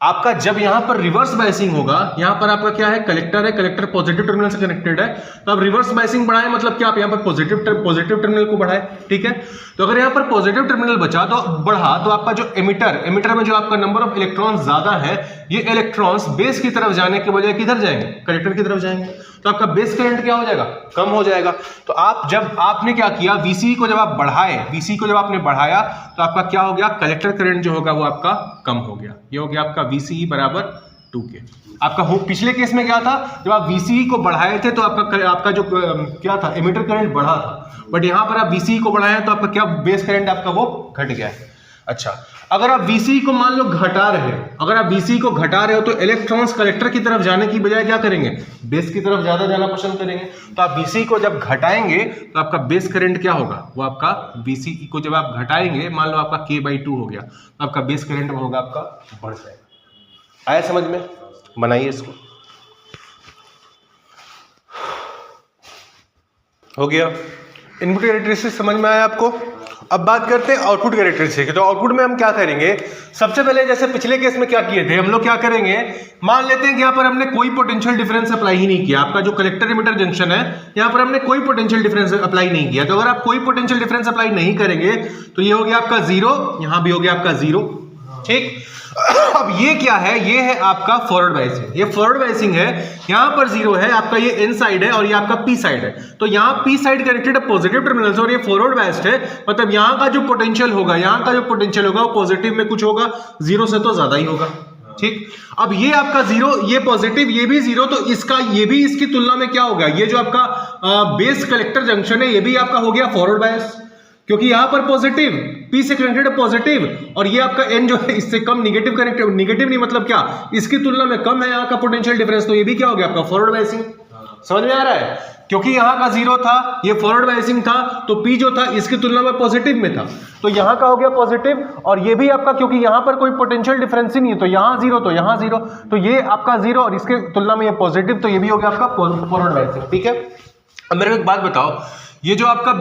आपका जब यहां पर रिवर्स बायसिंग होगा, यहां पर आपका क्या है, कलेक्टर है, कलेक्टर पॉजिटिव टर्मिनल से कनेक्टेड है, तो आप रिवर्स बायसिंग बढ़ाएं, मतलब क्या, आप यहां पर पॉजिटिव टर्मिनल को बढ़ाएं। ठीक है, तो अगर यहां पर पॉजिटिव टर्मिनल बचा तो बढ़ा, तो आपका जो एमिटर में जो आपका नंबर ऑफ इलेक्ट्रॉन ज्यादा है, ये इलेक्ट्रॉन्स बेस की तरफ जाने के बजाय किधर जाएंगे, कलेक्टर की तरफ जाएंगे, तो आपका बेस करंट क्या हो जाएगा, कम हो जाएगा। तो आपने क्या किया, VCE को जब आप बढ़ाए, VCE को जब आपने बढ़ाया तो आपका क्या हो गया, कलेक्टर करंट जो होगा वो आपका कम हो गया। ये हो गया आपका VCE बराबर 2K। आपका पिछले केस में क्या था, जब आप VCE को बढ़ाए थे तो आपका जो क्या था, एमिटर करंट बढ़ा था, बट यहां पर आप VCE को बढ़ाए तो आपका क्या, बेस करंट आपका वो घट गया है। अच्छा, अगर आप VCE को मान लो घटा रहे हो, तो इलेक्ट्रॉन्स कलेक्टर की तरफ जाने की बजाय क्या करेंगे, बेस की तरफ ज्यादा जाना पसंद करेंगे। तो आप VCE को जब घटाएंगे तो आपका बेस करंट क्या होगा, वो आपका VCE को जब आप घटाएंगे, मान लो आपका K/2 हो गया, तो आपका बेस करंट होगा आपका बढ़ जाएगा। आया समझ में, बनाइए इसको, हो गया। इनपुट कैरेक्टरिस्टिक समझ में आया आपको। अब बात करते हैं आउटपुट कैरेक्टरिस्टिक। तो आउटपुट में हम क्या करेंगे, सबसे पहले जैसे पिछले केस में क्या किए थे हम लोग, क्या करेंगे, मान लेते हैं कि यहाँ पर हमने कोई पोटेंशियल डिफरेंस अप्लाई ही नहीं किया। आपका जो कलेक्टर एमिटर जंक्शन है यहाँ पर हमने कोई पोटेंशियल डिफरेंस अप्लाई नहीं किया। तो अगर आप कोई पोटेंशियल डिफरेंस अप्लाई नहीं करेंगे तो ये हो गया आपका जीरो, यहाँ भी हो गया आपका जीरो, ठीक। अब ये क्या है, ये है आपका फॉरवर्ड बायसिंग। ये फॉरवर्ड बायसिंग है, यहां पर जीरो है आपका, ये इन साइड है और ये आपका पी साइड है। तो यहां पी साइड कनेक्टेड है पॉजिटिव टर्मिनल से और ये फॉरवर्ड बायस्ड है, मतलब यहां का जो पोटेंशियल होगा, यहां का जो पोटेंशियल होगा वो पॉजिटिव में कुछ होगा, जीरो से तो ज्यादा ही होगा, ठीक। अब ये आपका जीरो, ये पॉजिटिव, ये भी जीरो, तो इसका ये भी इसकी तुलना में क्या होगा, ये जो आपका बेस कलेक्टर जंक्शन है ये भी आपका हो गया फॉरवर्ड बायस, क्योंकि यहां पर पॉजिटिव पी से कनेक्टेड है पॉजिटिव, और ये आपका एन जो है इससे कम निगेटिव कनेक्टेड, निगेटिव नहीं मतलब क्या, इसकी तुलना में कम है यहाँ का पोटेंशियल डिफरेंस, तो ये भी क्या हो गया आपका फॉरवर्ड बायसिंग। समझ में आ रहा है, क्योंकि यहाँ का जीरो था, ये फॉरवर्ड बायसिंग था, तो पी जो था इसकी तुलना में पॉजिटिव में था, तो यहाँ का हो गया पॉजिटिव, और ये भी आपका, क्योंकि यहाँ पर कोई पोटेंशियल डिफरेंस ही नहीं है, तो यहाँ जीरो तो यहाँ जीरो, तो ये आपका जीरो और इसके तुलना में ये पॉजिटिव, तो ये भी हो गया आपका फॉरवर्ड बायसिंग, ठीक है। अब मेरे को एक बात बताओ, ये जो आपका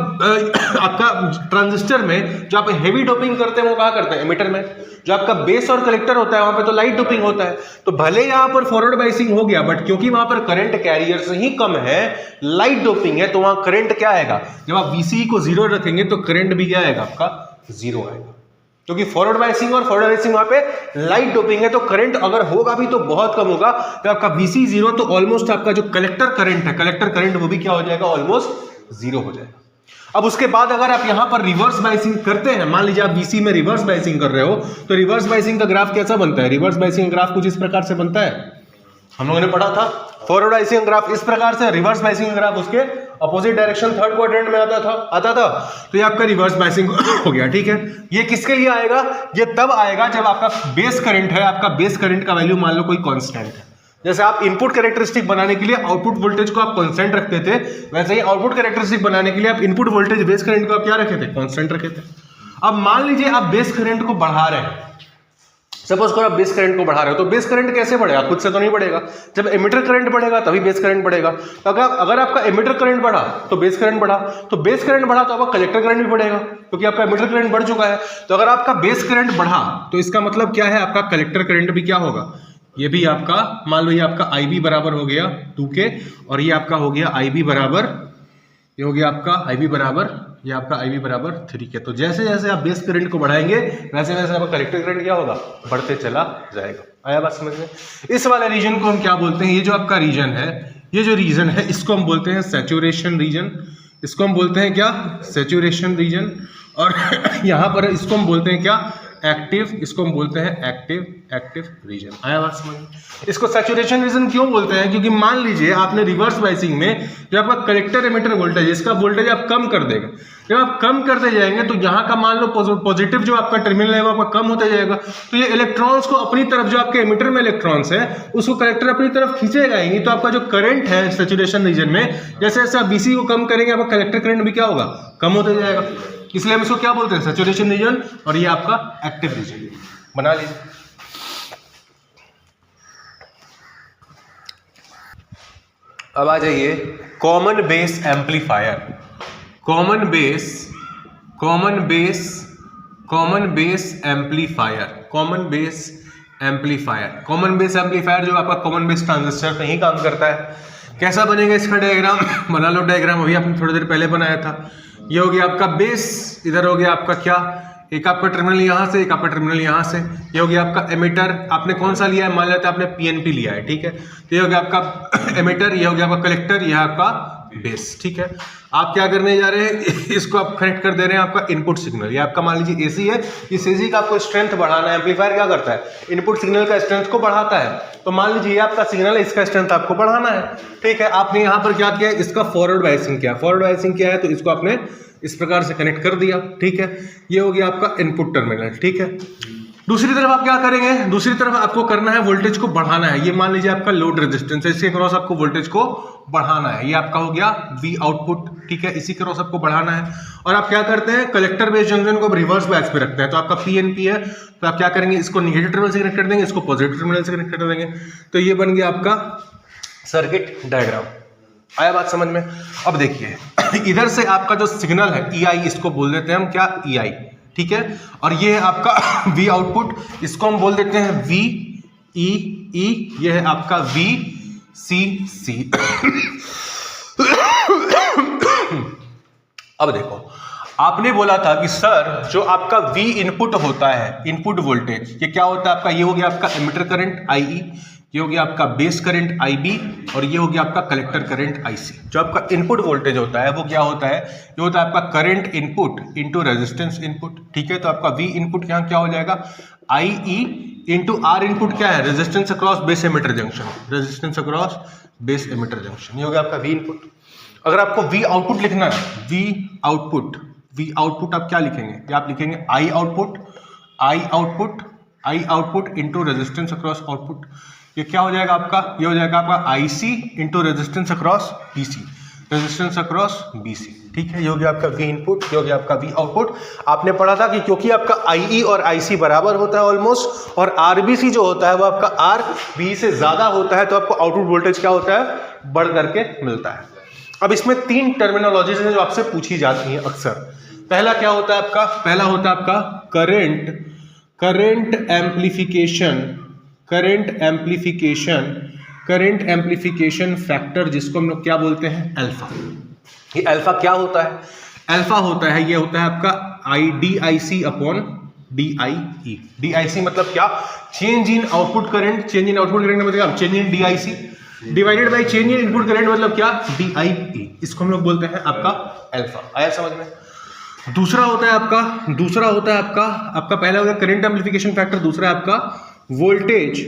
ट्रांजिस्टर में जो आप हेवी डोपिंग करते हैं वो कहाँ करते हैं, एमिटर में। जो आपका बेस और कलेक्टर होता है वहां पे तो लाइट डोपिंग होता है, तो भले यहां पर फॉरवर्ड बायसिंग हो गया, बट क्योंकि वहां पर करंट कैरियर से ही कम है, लाइट डोपिंग है, तो वहां करंट क्या आएगा, जब आप VCE को जीरो रखेंगे तो करंट भी क्या आएगा आपका जीरो आएगा, क्योंकि फॉरवर्ड बायसिंग और फॉरवर्ड बायसिंग वहां पे लाइट डोपिंग है, तो करंट अगर होगा भी तो बहुत कम होगा। तो आपका VCE जीरो, तो ऑलमोस्ट आपका जो कलेक्टर करंट है, कलेक्टर करंट वो भी क्या हो जाएगा, ऑलमोस्ट जीरो हो जाएगा। अब उसके बाद अगर आप यहां पर रिवर्स बायसिंग करते हैं, मान लीजिए आप VCE में रिवर्स बायसिंग कर रहे हो, तो रिवर्स बायसिंग का ग्राफ कैसा बनता है, रिवर्स बायसिंग का ग्राफ कुछ इस प्रकार से बनता है, हम लोगों ने पढ़ा था। फॉरवर्ड बायसिंग ग्राफ इस प्रकार से, रिवर्स बायसिंग ग्राफ उसके अपोजिट डायरेक्शन थर्ड क्वाड्रेंट में आता था, तो ये आपका रिवर्स बायसिंग हो गया, ठीक है। ये किसके लिए आएगा, ये तब आएगा जब आपका बेस करंट है, आपका बेस करंट का वैल्यू मान लो कोई कांस्टेंट है। जैसे आप इनपुट कैरेक्टरिस्टिक बनाने के लिए आउटपुट वोल्टेज को आप कांस्टेंट रखते थे, वैसे ही आउटपुट कैरेक्टरिस्टिक बनाने के लिए आप इनपुट वोल्टेज बेस करंट को आप क्या रखे थे, कांस्टेंट रखे थे। अब मान लीजिए आप बेस करंट को बढ़ा रहे हैं, सपोज करो आप बेस करंट को बढ़ा रहे हो, तो बेस करंट कैसे बढ़ेगा, खुद से तो नहीं बढ़ेगा, जब एमिटर करंट बढ़ेगा तभी बेस करंट बढ़ेगा। तो अगर आपका एमिटर करंट बढ़ा तो बेस करंट बढ़ा, तो बेस करंट बढ़ा तो आपका कलेक्टर करंट भी बढ़ेगा, क्योंकि आपका एमिटर करंट बढ़ चुका है। तो अगर आपका बेस करंट बढ़ा तो इसका मतलब क्या है, आपका कलेक्टर करंट भी क्या होगा, ये भी आपका, मान लो ये आपका IB बराबर हो गया 2K, और ये आपका हो गया IB बराबर, ये हो गया आपका IB बराबर, ये आपका IB बराबर 3K। तो जैसे जैसे आप बेस करंट को बढ़ाएंगे वैसे वैसे आपका कलेक्टर करंट क्या होगा, बढ़ते चला जाएगा। आया बात समझ में। इस वाले रीजन को हम क्या बोलते हैं, ये जो आपका रीजन है, ये जो रीजन है इसको हम बोलते हैं सैचुरेशन रीजन, इसको हम बोलते हैं क्या, सैचुरेशन रीजन। और यहाँ पर इसको हम बोलते हैं क्या, एक्टिव, इसको हम बोलते हैं एक्टिव रीजन। आया बात समझ में। इसको सैचुरेशन रीजन क्यों बोलते हैं, क्योंकि मान लीजिए आपने रिवर्स बायसिंग में जो आपका कलेक्टर एमिटर वोल्टेज, इसका वोल्टेज आप कम कर देगा, जब आप कम करते जाएंगे तो यहाँ का मान लो पॉजिटिव जो आपका टर्मिनल है वो आपका कम होता जाएगा, तो ये इलेक्ट्रॉन्स को अपनी तरफ, जो आपके एमिटर में इलेक्ट्रॉन्स है उसको कलेक्टर अपनी तरफ खींचेगा ही, तो आपका जो करंट है सैचुरेशन रीजन में, जैसे जैसे आप VCE को कम करेंगे आपका कलेक्टर करंट भी क्या होगा, कम होता जाएगा। इसलिए हम इसको क्या बोलते हैं, सैचुरेशन रीजन, और ये आपका एक्टिव रीजन। बना लीजिए। अब आ जाइए common base amplifier. Common base amplifier जो आपका कॉमन बेस ट्रांजिस्टर पे ही काम करता है। कैसा बनेगा इसका डायग्राम, बना लो डायग्राम, अभी आपने थोड़ी देर पहले बनाया था। ये हो गया आपका बेस, इधर हो गया आपका क्या, एक आपका टर्मिनल यहाँ से, एक आपका टर्मिनल यहाँ से। ये हो गया आपका एमिटर, आपने कौन सा लिया है, मान लेते हैं आपने PNP लिया है, ठीक है। तो ये हो गया आपका एमिटर, ये हो गया आपका कलेक्टर, यह आपका बेस, ठीक है। आप क्या करने जा रहे हैं, इसको आप कनेक्ट कर दे रहे हैं आपका इनपुट सिग्नल। ये आपका मान लीजिए AC है, इस AC का आपको स्ट्रेंथ बढ़ाना है। एम्पलीफायर क्या करता है, इनपुट सिग्नल का स्ट्रेंथ को बढ़ाता है। तो मान लीजिए ये आपका सिग्नल है, इसका स्ट्रेंथ आपको बढ़ाना है, ठीक है। आपने यहाँ पर क्या किया, इसका फॉरवर्ड बायसिंग किया। फॉरवर्ड बायसिंग किया है तो इसको आपने इस प्रकार से कनेक्ट कर दिया, ठीक है। ये हो गया आपका इनपुट टर्मिनल, ठीक है। दूसरी तरफ आप क्या करेंगे, दूसरी तरफ आपको करना है वोल्टेज को बढ़ाना है। ये मान लीजिए आपका लोड रेजिस्टेंस है, इसके क्रॉस आपको वोल्टेज को बढ़ाना है। ये आपका हो गया V आउटपुट, ठीक है। इसी क्रॉस आपको बढ़ाना है। और आप क्या करते हैं, कलेक्टर बेस जंक्शन को रिवर्स बायस पे रखते हैं। तो आपका PNP है, तो आप क्या करेंगे, इसको निगेटिव टर्मिनल से कनेक्ट कर देंगे, इसको पॉजिटिव टर्मिनल से कनेक्ट कर देंगे। तो ये बन गया आपका सर्किट डायग्राम। आया बात समझ में? अब देखिए इधर से आपका जो सिग्नल है EI, इसको बोल देते हैं हम क्या, EI, ठीक है। और ये है आपका V आउटपुट, इसको हम बोल देते हैं VEE, ये है आपका VCC। अब देखो आपने बोला था कि सर जो आपका V इनपुट होता है, इनपुट वोल्टेज, ये क्या होता है आपका, ये हो गया आपका एमिटर करंट IE, ये हो गया आपका बेस करंट IB, और ये हो गया आपका कलेक्टर करंट IC। जो आपका इनपुट वोल्टेज होता है वो क्या होता है, ये होता है आपका current input into resistance input, ठीक है। तो आपका V इनपुट यहाँ क्या हो जाएगा, IE इंटू R इनपुट क्या है, resistance across base emitter junction, resistance across base emitter junction, ये हो गया आपका V इनपुट। अगर आपको V आउटपुट लिखना है, V आउटपुट आप क्या लिखेंगे, या आप लिखेंगे I output into resistance across output. ये क्या हो जाएगा आपका, ये हो जाएगा आपका IC into resistance across BC, resistance across BC, ठीक है। ये हो गया आपका V इनपुट, ये हो गया आपका V आउटपुट। आपने पढ़ा था कि क्योंकि आपका IE और IC बराबर होता है ऑलमोस्ट, और RBC जो होता है वो आपका RB से ज्यादा होता है, तो आपको आउटपुट वोल्टेज क्या होता है, बढ़ करके मिलता है। अब इसमें 3 टर्मिनोलॉजीज हैं जो आपसे पूछी जाती हैं अक्सर। पहला क्या होता है आपका, पहला होता है आपका करंट एम्प्लीफिकेशन फैक्टर, जिसको हम लोग क्या बोलते हैं, अल्फा। ये अल्फा क्या होता है, अल्फा होता है, ये होता है आपका DIC अपॉन DIE। DIC मतलब क्या, change in output current, change in output current मतलब change in DIC divided by change in input current मतलब क्या, DIE। इसको हम लोग बोलते हैं आपका अल्फा। आया समझ में? दूसरा होता है आपका पहला होगा करंट एम्प्लीफिकेशन फैक्टर, दूसरा है आपका वोल्टेज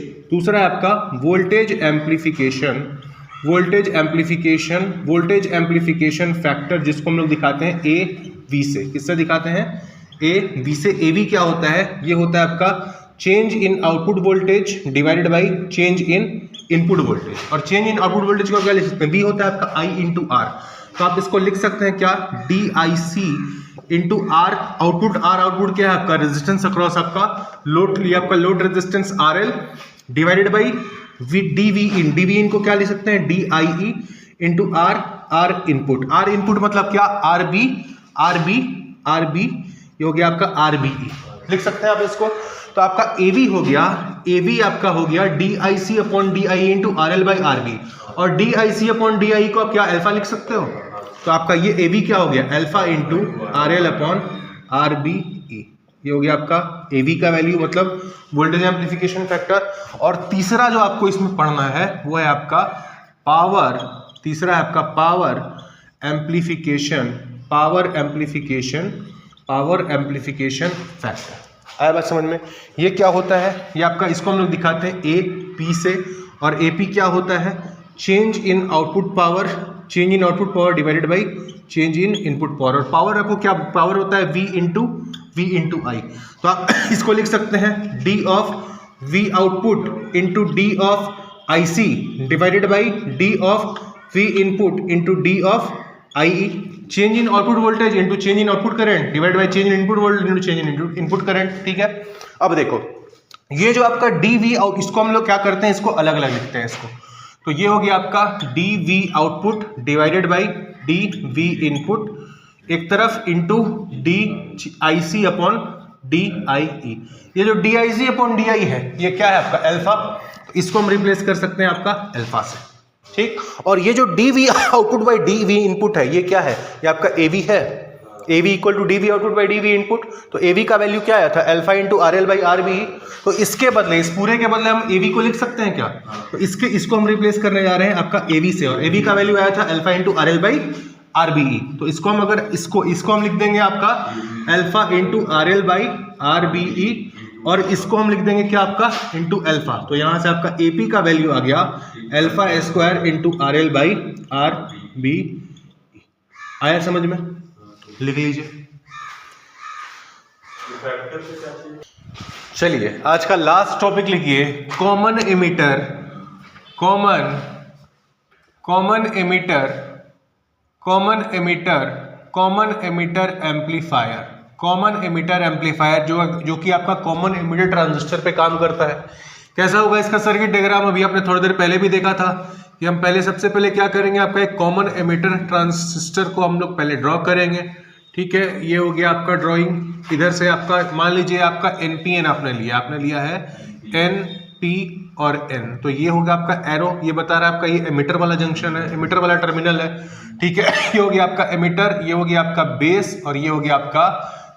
एम्प्लीफिकेशन फैक्टर, जिसको हम लोग दिखाते हैं AV से। किससे दिखाते हैं, AV से। AV क्या होता है, ये होता है आपका change in output voltage divided by change in input voltage. और चेंज इन आउटपुट वोल्टेज को क्या लिख सकते हैं, V होता है आपका I इंटू R। तो आप इसको लिख सकते हैं क्या, DIC into R output. R output क्या है आपका, रेजिस्टेंस अक्रॉस आपका लोड, ये आपका load resistance RL divided by DV इन को क्या लिख सकते हैं, DIE into R input. R input मतलब क्या, RB, ये हो गया आपका RBE, लिख सकते हैं आप इसको। तो आपका AV हो गया, आपका हो गया DIC upon DIE into RL by RB, और DIC अपॉन DIE को आप क्या अल्फा लिख सकते हो। तो आपका ये AV क्या हो गया, alpha into RL upon RBE, ये हो गया आपका AV का वैल्यू, मतलब वोल्टेज एम्प्लीफिकेशन फैक्टर। और तीसरा जो आपको इसमें पढ़ना है वो है आपका पावर एम्प्लीफिकेशन फैक्टर। आया बात समझ में? ये क्या होता है, ये आपका, इसको हम लोग दिखाते हैं AP से, और AP क्या होता है, change in output power divided by change in input power. और पावर आपको क्या पावर होता है, V इंटू I। तो आप इसको लिख सकते हैं D of V output into D of IC divided by D of V input into D of IE। Change in output voltage into change in output current divide by change in input voltage into change in input current, ठीक है। अब देखो ये जो आपका DV out, इसको हम लोग क्या करते हैं, इसको अलग अलग लिखते हैं इसको। तो ये हो गया आपका DV output divided by DV input एक तरफ इंटू DIC अपॉन DIE। ये जो DIC अपॉन DIE है ये क्या है आपका अल्फा, तो इसको हम रिप्लेस कर सकते हैं आपका अल्फा से, ठीक। और ये जो DV output by DV input है ये क्या है, ये आपका AV है, AV equal to DV output by DV input. तो AV का वैल्यू क्या आया था, alpha into RL by RBE। तो इसके बदले, इस पूरे के बदले हम AV को लिख सकते हैं क्या, तो इसको हम रिप्लेस करने जा रहे हैं आपका AV से, और AV का वैल्यू आया था alpha into RL by RBE। तो इसको हम अगर इसको हम लिख देंगे आपका alpha into RL by RBE, और इसको हम लिख देंगे क्या आपका इंटू अल्फा। तो यहां से आपका AP का वैल्यू आ गया alpha square into RL by RBE। आया समझ में, लिख लीजिए। चलिए आज का लास्ट टॉपिक लिखिए, कॉमन एमिटर एम्पलीफायर जो कि आपका कॉमन एमिटर ट्रांजिस्टर पे काम करता है। कैसा होगा इसका सर्किट डायग्राम, अभी आपने थोड़ी देर पहले भी देखा था कि हम पहले सबसे पहले क्या करेंगे, आपका एक कॉमन एमिटर ट्रांजिस्टर को हम लोग पहले ड्रॉ करेंगे। ठीक है, ये हो गया आपका ड्राइंग। इधर से आपका मान लीजिए आपका NPN आपने लिया है NP और N, तो ये होगा आपका एरो, ये बता रहा है आपका ये एमिटर वाला जंक्शन है, एमिटर वाला टर्मिनल है। ठीक है, ये हो गया आपका एमिटर, ये हो गया आपका बेस और ये हो गया आपका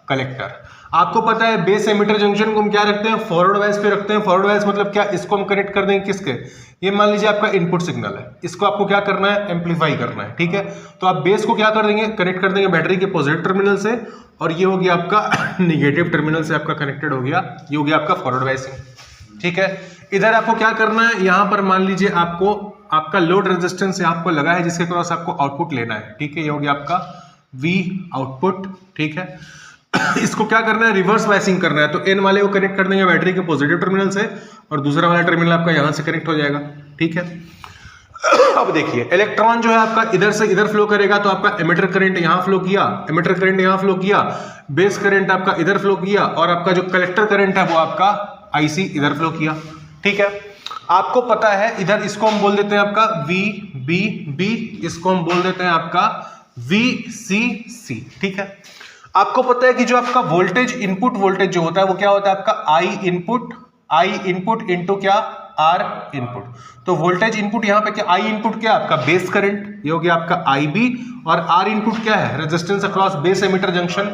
कलेक्टर। आपको पता है बेस एमिटर जंक्शन को हम क्या रखते हैं, फॉरवर्ड वाइज पे रखते हैं। फॉरवर्ड वाइज मतलब क्या, इसको हम कनेक्ट कर देंगे किसके, ये मान लीजिए आपका इनपुट सिग्नल है, इसको आपको क्या करना है, एम्पलीफाई करना है। ठीक है, तो आप बेस को क्या कर देंगे, कनेक्ट कर देंगे बैटरी के पॉजिटिव टर्मिनल से, और ये हो गया आपका निगेटिव टर्मिनल से आपका कनेक्टेड हो गया, ये हो गया आपका फॉरवर्ड वाइजिंग। ठीक है, इधर आपको क्या करना है, यहां पर मान लीजिए आपको आपका लोड रेजिस्टेंस आपको लगा है जिसके क्रॉस आपको आउटपुट लेना है। ठीक है, ये हो गया आपका V आउटपुट। ठीक है, इसको क्या करना है, रिवर्स वाइसिंग करना है, तो N वाले को कनेक्ट कर देंगे बैटरी के पॉजिटिव टर्मिनल से और दूसरा वाला टर्मिनल आपका यहां से कनेक्ट हो जाएगा। ठीक है, अब देखिए इलेक्ट्रॉन जो है आपका इधर से इधर फ्लो करेगा, तो आपका एमिटर करंट यहां फ्लो किया, एमिटर करंट यहां फ्लो किया, बेस करंट आपका इधर फ्लो किया, और आपका जो कलेक्टर करंट है वो आपका IC इधर फ्लो किया। ठीक है, आपको पता है इधर इसको हम बोल देते हैं आपका VBB, इसको हम बोल देते हैं आपका VCC। ठीक है, आपको पता है कि जो आपका वोल्टेज इनपुट वोल्टेज जो होता है वो क्या होता है आपका I इनपुट इनटू क्या, R इनपुट। तो वोल्टेज इनपुट यहाँ पे क्या, I इनपुट क्या आपका बेस करंट, ये हो गया आपका IB, और R इनपुट क्या है, resistance across base emitter junction,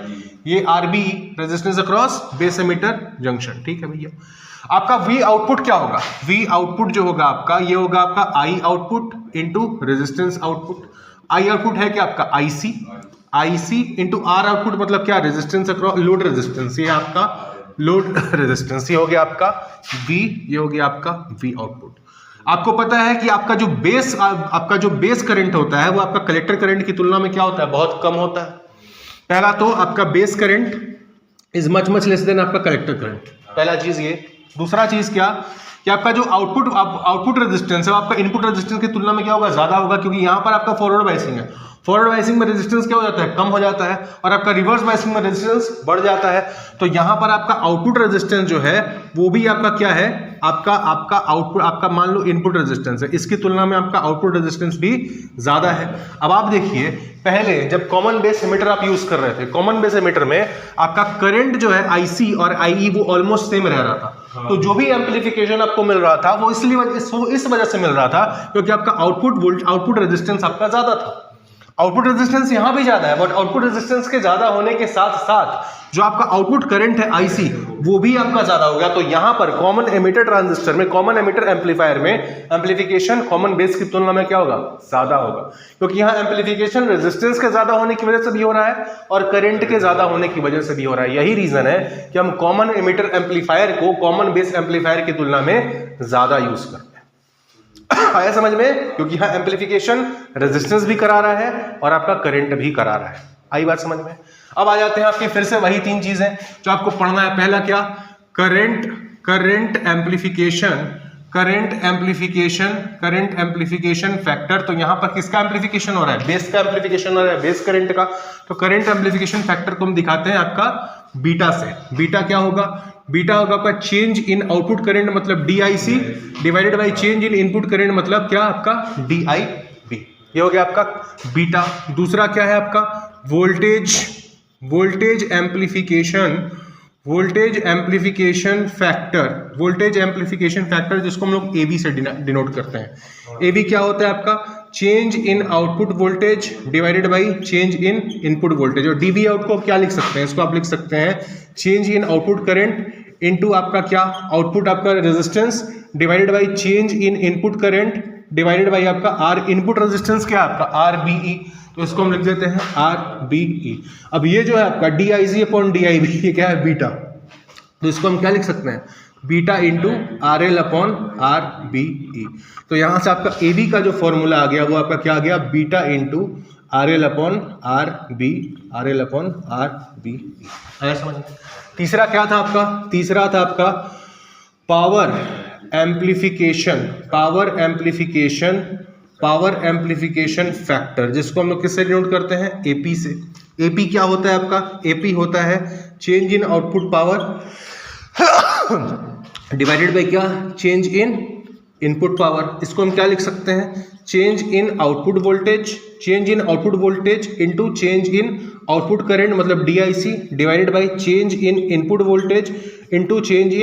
ये RB resistance across base emitter junction. ठीक है भैया, आपका V आउटपुट क्या होगा, V आउटपुट जो होगा आपका ये होगा आपका I output into resistance output. I output है क्या आपका IC इंटू R आउटपुट मतलब क्या, रेजिस्टेंस अक्रॉस लोड रेजिस्टेंस, ये आपका लोड रेजिस्टेंस, ये हो गया आपका V, ये हो गया आपका V आउटपुट। आपको पता है कि आपका जो बेस करंट होता है वो आपका कलेक्टर करंट की तुलना में क्या होता है, बहुत कम होता है। पहला तो आपका base current is much less than आपका कलेक्टर करंट, पहला चीज ये। दूसरा चीज क्या कि आपका जो आउटपुट रेजिस्टेंस है आपका इनपुट रेजिस्टेंस की तुलना में क्या होगा, ज्यादा होगा, क्योंकि यहां पर आपका फॉरवर्ड बायसिंग है। फॉरवर्ड बायसिंग में रेजिस्टेंस क्या हो जाता है, कम हो जाता है, और आपका रिवर्स बायसिंग में रेजिस्टेंस बढ़ जाता है। तो यहां पर आपका आउटपुट रेजिस्टेंस जो है वो भी आपका क्या है, आपका आउटपुट आपका मान लो इनपुट रेजिस्टेंस है, इसकी तुलना में आपका आउटपुट रेजिस्टेंस भी ज्यादा है। अब आप देखिए पहले जब कॉमन बेस एमिटर आप यूज कर रहे थे, कॉमन बेस एमिटर में आपका करंट जो है IC और IE वो ऑलमोस्ट सेम रह रहा था। तो जो भी एम्पलीफिकेशन आपको मिल रहा था वो इस वजह से मिल रहा था क्योंकि आपका आउटपुट रेजिस्टेंस आपका ज्यादा था। आउटपुट रेजिस्टेंस यहां भी ज्यादा है, बट आउटपुट रेजिस्टेंस के ज्यादा होने के साथ साथ जो आपका आउटपुट करंट है IC वो भी आपका ज्यादा हो गया। तो यहां पर कॉमन एमिटर ट्रांजिस्टर में, कॉमन एमिटर एम्पलीफायर में एम्पलीफिकेशन कॉमन बेस की तुलना में क्या होगा, ज्यादा होगा, क्योंकि यहां एम्पलीफिकेशन रेजिस्टेंस के ज्यादा होने की वजह से भी हो रहा है और करंट के ज्यादा होने की वजह से भी हो रहा है। यही रीजन है कि हम कॉमन एमिटर एम्पलीफायर को कॉमन बेस एम्पलीफायर की तुलना में ज्यादा यूज करते हैं। आया समझ में, क्योंकि यहां एम्पलीफिकेशन रेजिस्टेंस भी करा रहा है और आपका करंट भी करा रहा है। आई बात समझ में। अब आ जाते हैं आपके फिर से वही तीन चीजें जो आपको पढ़ना है। पहला क्या, करंट एम्पलीफिकेशन फैक्टर। तो यहां पर किसका एम्पलीफिकेशन हो रहा है, बेस का एम्पलीफिकेशन हो रहा है, बेस करंट का। तो करंट एम्पलीफिकेशन फैक्टर को हम दिखाते हैं आपका बीटा से। बीटा क्या होगा, बीटा होगा आपका चेंज इन आउटपुट करंट मतलब DIC divided by change in input current मतलब क्या आपका DIB। ये हो गया आपका बीटा। दूसरा क्या है आपका वोल्टेज एम्पलीफिकेशन फैक्टर जिसको हम लोग AB से डिनोट करते हैं। AB क्या होता है आपका change in output voltage divided by change in input voltage. और DB आउट को क्या लिख सकते हैं, इसको आप लिख सकते हैं change in output current into आपका क्या आउटपुट आपका resistance divided by change in input current divided by आपका R इनपुट रेजिस्टेंस क्या आपका RBE। तो इसको हम लिख देते हैं RBE। अब ये जो है आपका DIC अपॉन DIB ये क्या है बीटा, तो इसको हम क्या लिख सकते हैं beta into RL upon RBE। तो यहां से आपका AB का जो फॉर्मूला आ गया वो आपका क्या आ गया beta into RL upon RBE। आया समझ में। तीसरा क्या था आपका, तीसरा था आपका पावर एम्पलीफिकेशन फैक्टर जिसको हम लोग किससे डिनोट करते हैं AP से। AP क्या होता है आपका, AP होता है change in output power divided by क्या चेंज इन इनपुट पावर। इसको हम क्या लिख सकते हैं change in output voltage, change in output voltage into change in output current मतलब DIC divided by change in input voltage into change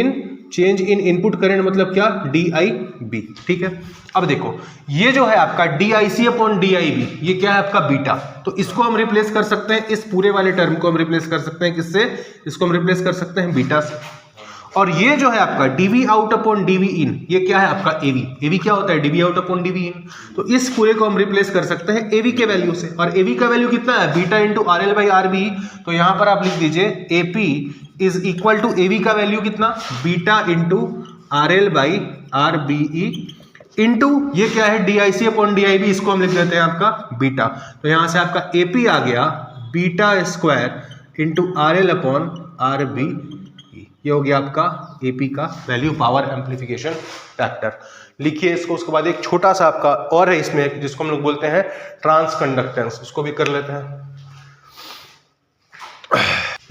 in input current मतलब क्या, DIB। ठीक है, अब देखो ये जो है आपका DIC अपॉन DIB, ये क्या है आपका बीटा, तो इसको हम रिप्लेस कर सकते हैं, इस पूरे वाले टर्म को हम रिप्लेस कर सकते हैं किससे, इसको हम रिप्लेस कर सकते हैं बीटा से। और ये जो है आपका DV आउट अपॉन DV इन, ये क्या है आपका AV क्या होता है, DV आउट अपॉन DV इन, तो इस पूरे को हम रिप्लेस कर सकते हैं AV के वैल्यू से, और AV का वैल्यू कितना है, beta into RL by RB, तो यहां पर आप लिख दीजिए AP is equal to AV का वैल्यू कितना, beta into RL by RBE into ये क्या है DIC अपॉन DIB, इसको हम लिख देते हैं आपका बीटा, तो यहां से आपका AP आ गया beta square into RL upon RB, ये हो गया आपका AP का वैल्यू, पावर एम्प्लीफिकेशन फैक्टर। लिखिए इसको, उसके बाद एक छोटा सा आपका और है इसमें जिसको हम लोग बोलते हैं ट्रांस कंडक्टेंस, उसको भी कर लेते हैं।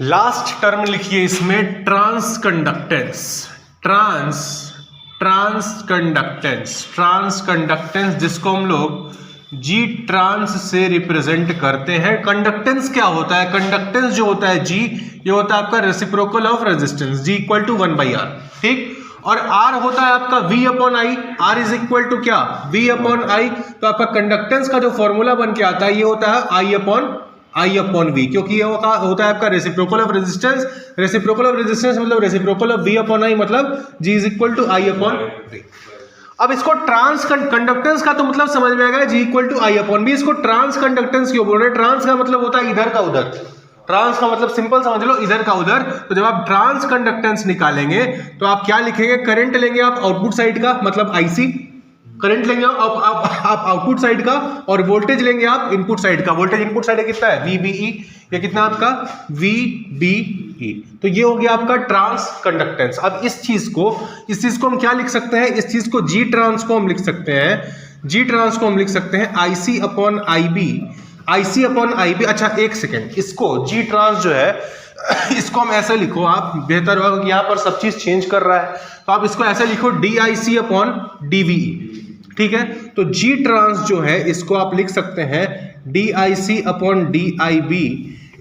लास्ट टर्म लिखिए इसमें ट्रांस कंडक्टेंस, ट्रांस कंडक्टेंस जिसको हम लोग G ट्रांस से रिप्रेजेंट करते हैं। कंडक्टेंस क्या होता है, कंडक्टेंस जो होता है G, ये होता है आपका reciprocal of resistance, G equal to 1/R, ठीक, और R होता है आपका V upon I, R is equal to क्या, V अपॉन I, तो आपका कंडक्टेंस का जो फॉर्मूला बन के आता है ये होता है I अपॉन V, क्योंकि ये होता है आपका reciprocal of resistance, reciprocal of resistance मतलब reciprocal of V upon I मतलब G is equal to I upon V। अब इसको ट्रांस कंडक्टेंस का तो मतलब समझ में आएगा, G equal to I upon B, इसको ट्रांस कंडक्टेंस क्यों बोल रहे हैं, ट्रांस का मतलब होता है इधर का उधर, ट्रांस का मतलब सिंपल समझ लो इधर का उधर, तो जब आप ट्रांस कंडक्टेंस निकालेंगे तो आप क्या लिखेंगे, करंट लेंगे आप आउटपुट साइड का मतलब IC, करंट लेंगे आप आउटपुट साइड का, और वोल्टेज लेंगे आप इनपुट साइड का, वोल्टेज इनपुट साइड कितना है VBE, ये कितना आपका VBE, तो ये हो गया आपका ट्रांस कंडक्टेंस। अब इस चीज को हम क्या लिख सकते हैं, इस चीज को G ट्रांस को हम लिख सकते हैं, G ट्रांस को हम लिख सकते हैं IC अपॉन IB, अच्छा एक सेकेंड, इसको G ट्रांस जो है इसको हम ऐसे लिखो, आप बेहतर होगा कि यहाँ पर सब चीज चेंज कर रहा है, तो आप इसको ऐसे लिखो DIC अपॉन DVE, ठीक है, तो G ट्रांस जो है इसको आप लिख सकते हैं DIC upon DIB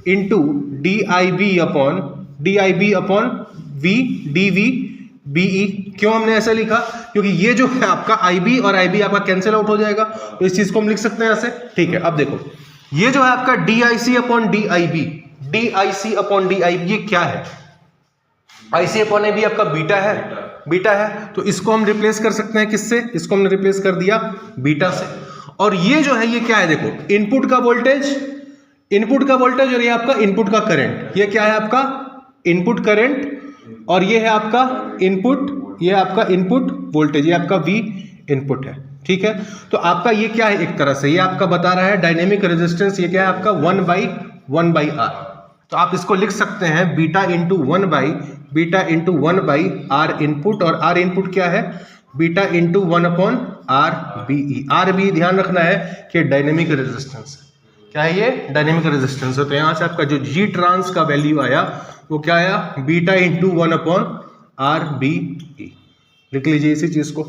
into DIB upon V DVBE। क्यों हमने ऐसा लिखा, क्योंकि ये जो है आपका IB और IB आपका कैंसिल आउट हो जाएगा, तो इस चीज को हम लिख सकते हैं ऐसे, ठीक है। अब देखो ये जो है आपका DIC अपॉन DIB, ये क्या है, IC अपॉन IB आपका बीटा है, तो इसको हम रिप्लेस कर सकते हैं किससे, इसको हमने रिप्लेस कर दिया बीटा से, और ये जो है ये क्या है, देखो इनपुट का वोल्टेज और ये आपका इनपुट का करंट, ये क्या है आपका इनपुट करंट, और ये है आपका इनपुट, ये आपका इनपुट वोल्टेज, ये आपका V इनपुट है, ठीक है। तो आपका ये क्या है, एक तरह से ये आपका बता रहा है डायनेमिक रेजिस्टेंस, ये क्या है आपका 1/R, तो आप इसको लिख सकते हैं बीटा इंटू 1/R इनपुट, और R इनपुट क्या है, बीटा इंटू 1/RBE। RBE ध्यान रखना है कि डायनेमिक रेजिस्टेंस, क्या है ये, डायनेमिक रेजिस्टेंस है, तो यहां से आपका जो G ट्रांस का वैल्यू आया वो क्या आया, बीटा इंटू 1/RBE, लिख लीजिए इसी चीज को।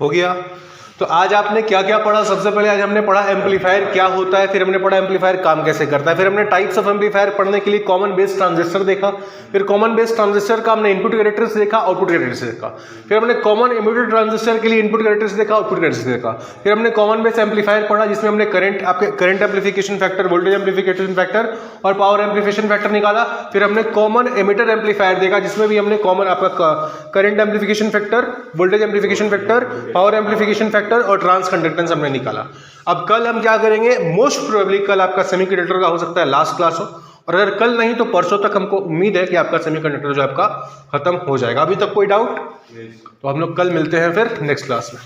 हो गया, तो आज आपने क्या क्या पढ़ा, सबसे पहले आज हमने पढ़ा एम्पलीफायर क्या होता है, फिर हमने पढ़ा एम्पलीफायर काम कैसे करता है, फिर हमने टाइप्स ऑफ एम्पलीफायर पढ़ने के लिए कॉमन बेस ट्रांजिस्टर देखा, फिर कॉमन बेस ट्रांजिस्टर का हमने इनपुट कैरेक्टरिस्टिक्स देखा, आउटपुट कैरेक्टरिस्टिक्स देखा, फिर हमने कॉमन एमिटर ट्रांजिस्टर के लिए इनपुट कैरेक्टरिस्टिक्स देखा, आउटपुट कैरेक्टरिस्टिक्स देखा, फिर हमने कॉमन बेस एम्पलीफायर पढ़ा जिसमें हमने current amplification factor, voltage amplification factor और पावर एम्पलीफिकेशन फैक्टर निकाला, फिर हमने कॉमन एमिटर एम्पलीफायर देखा जिसमें भी हमने कॉमन आपका current amplification factor, voltage amplification factor, power amplification factor और ट्रांस कंडक्टेंस हमने निकाला। अब कल हम क्या करेंगे, मोस्ट प्रोबेबली कल आपका सेमीकंडक्टर का हो सकता है लास्ट क्लास हो, और अगर कल नहीं तो परसों तक हमको उम्मीद है कि आपका सेमीकंडक्टर जो आपका खत्म हो जाएगा। अभी तक कोई डाउट, तो हम लोग कल मिलते हैं फिर नेक्स्ट क्लास में।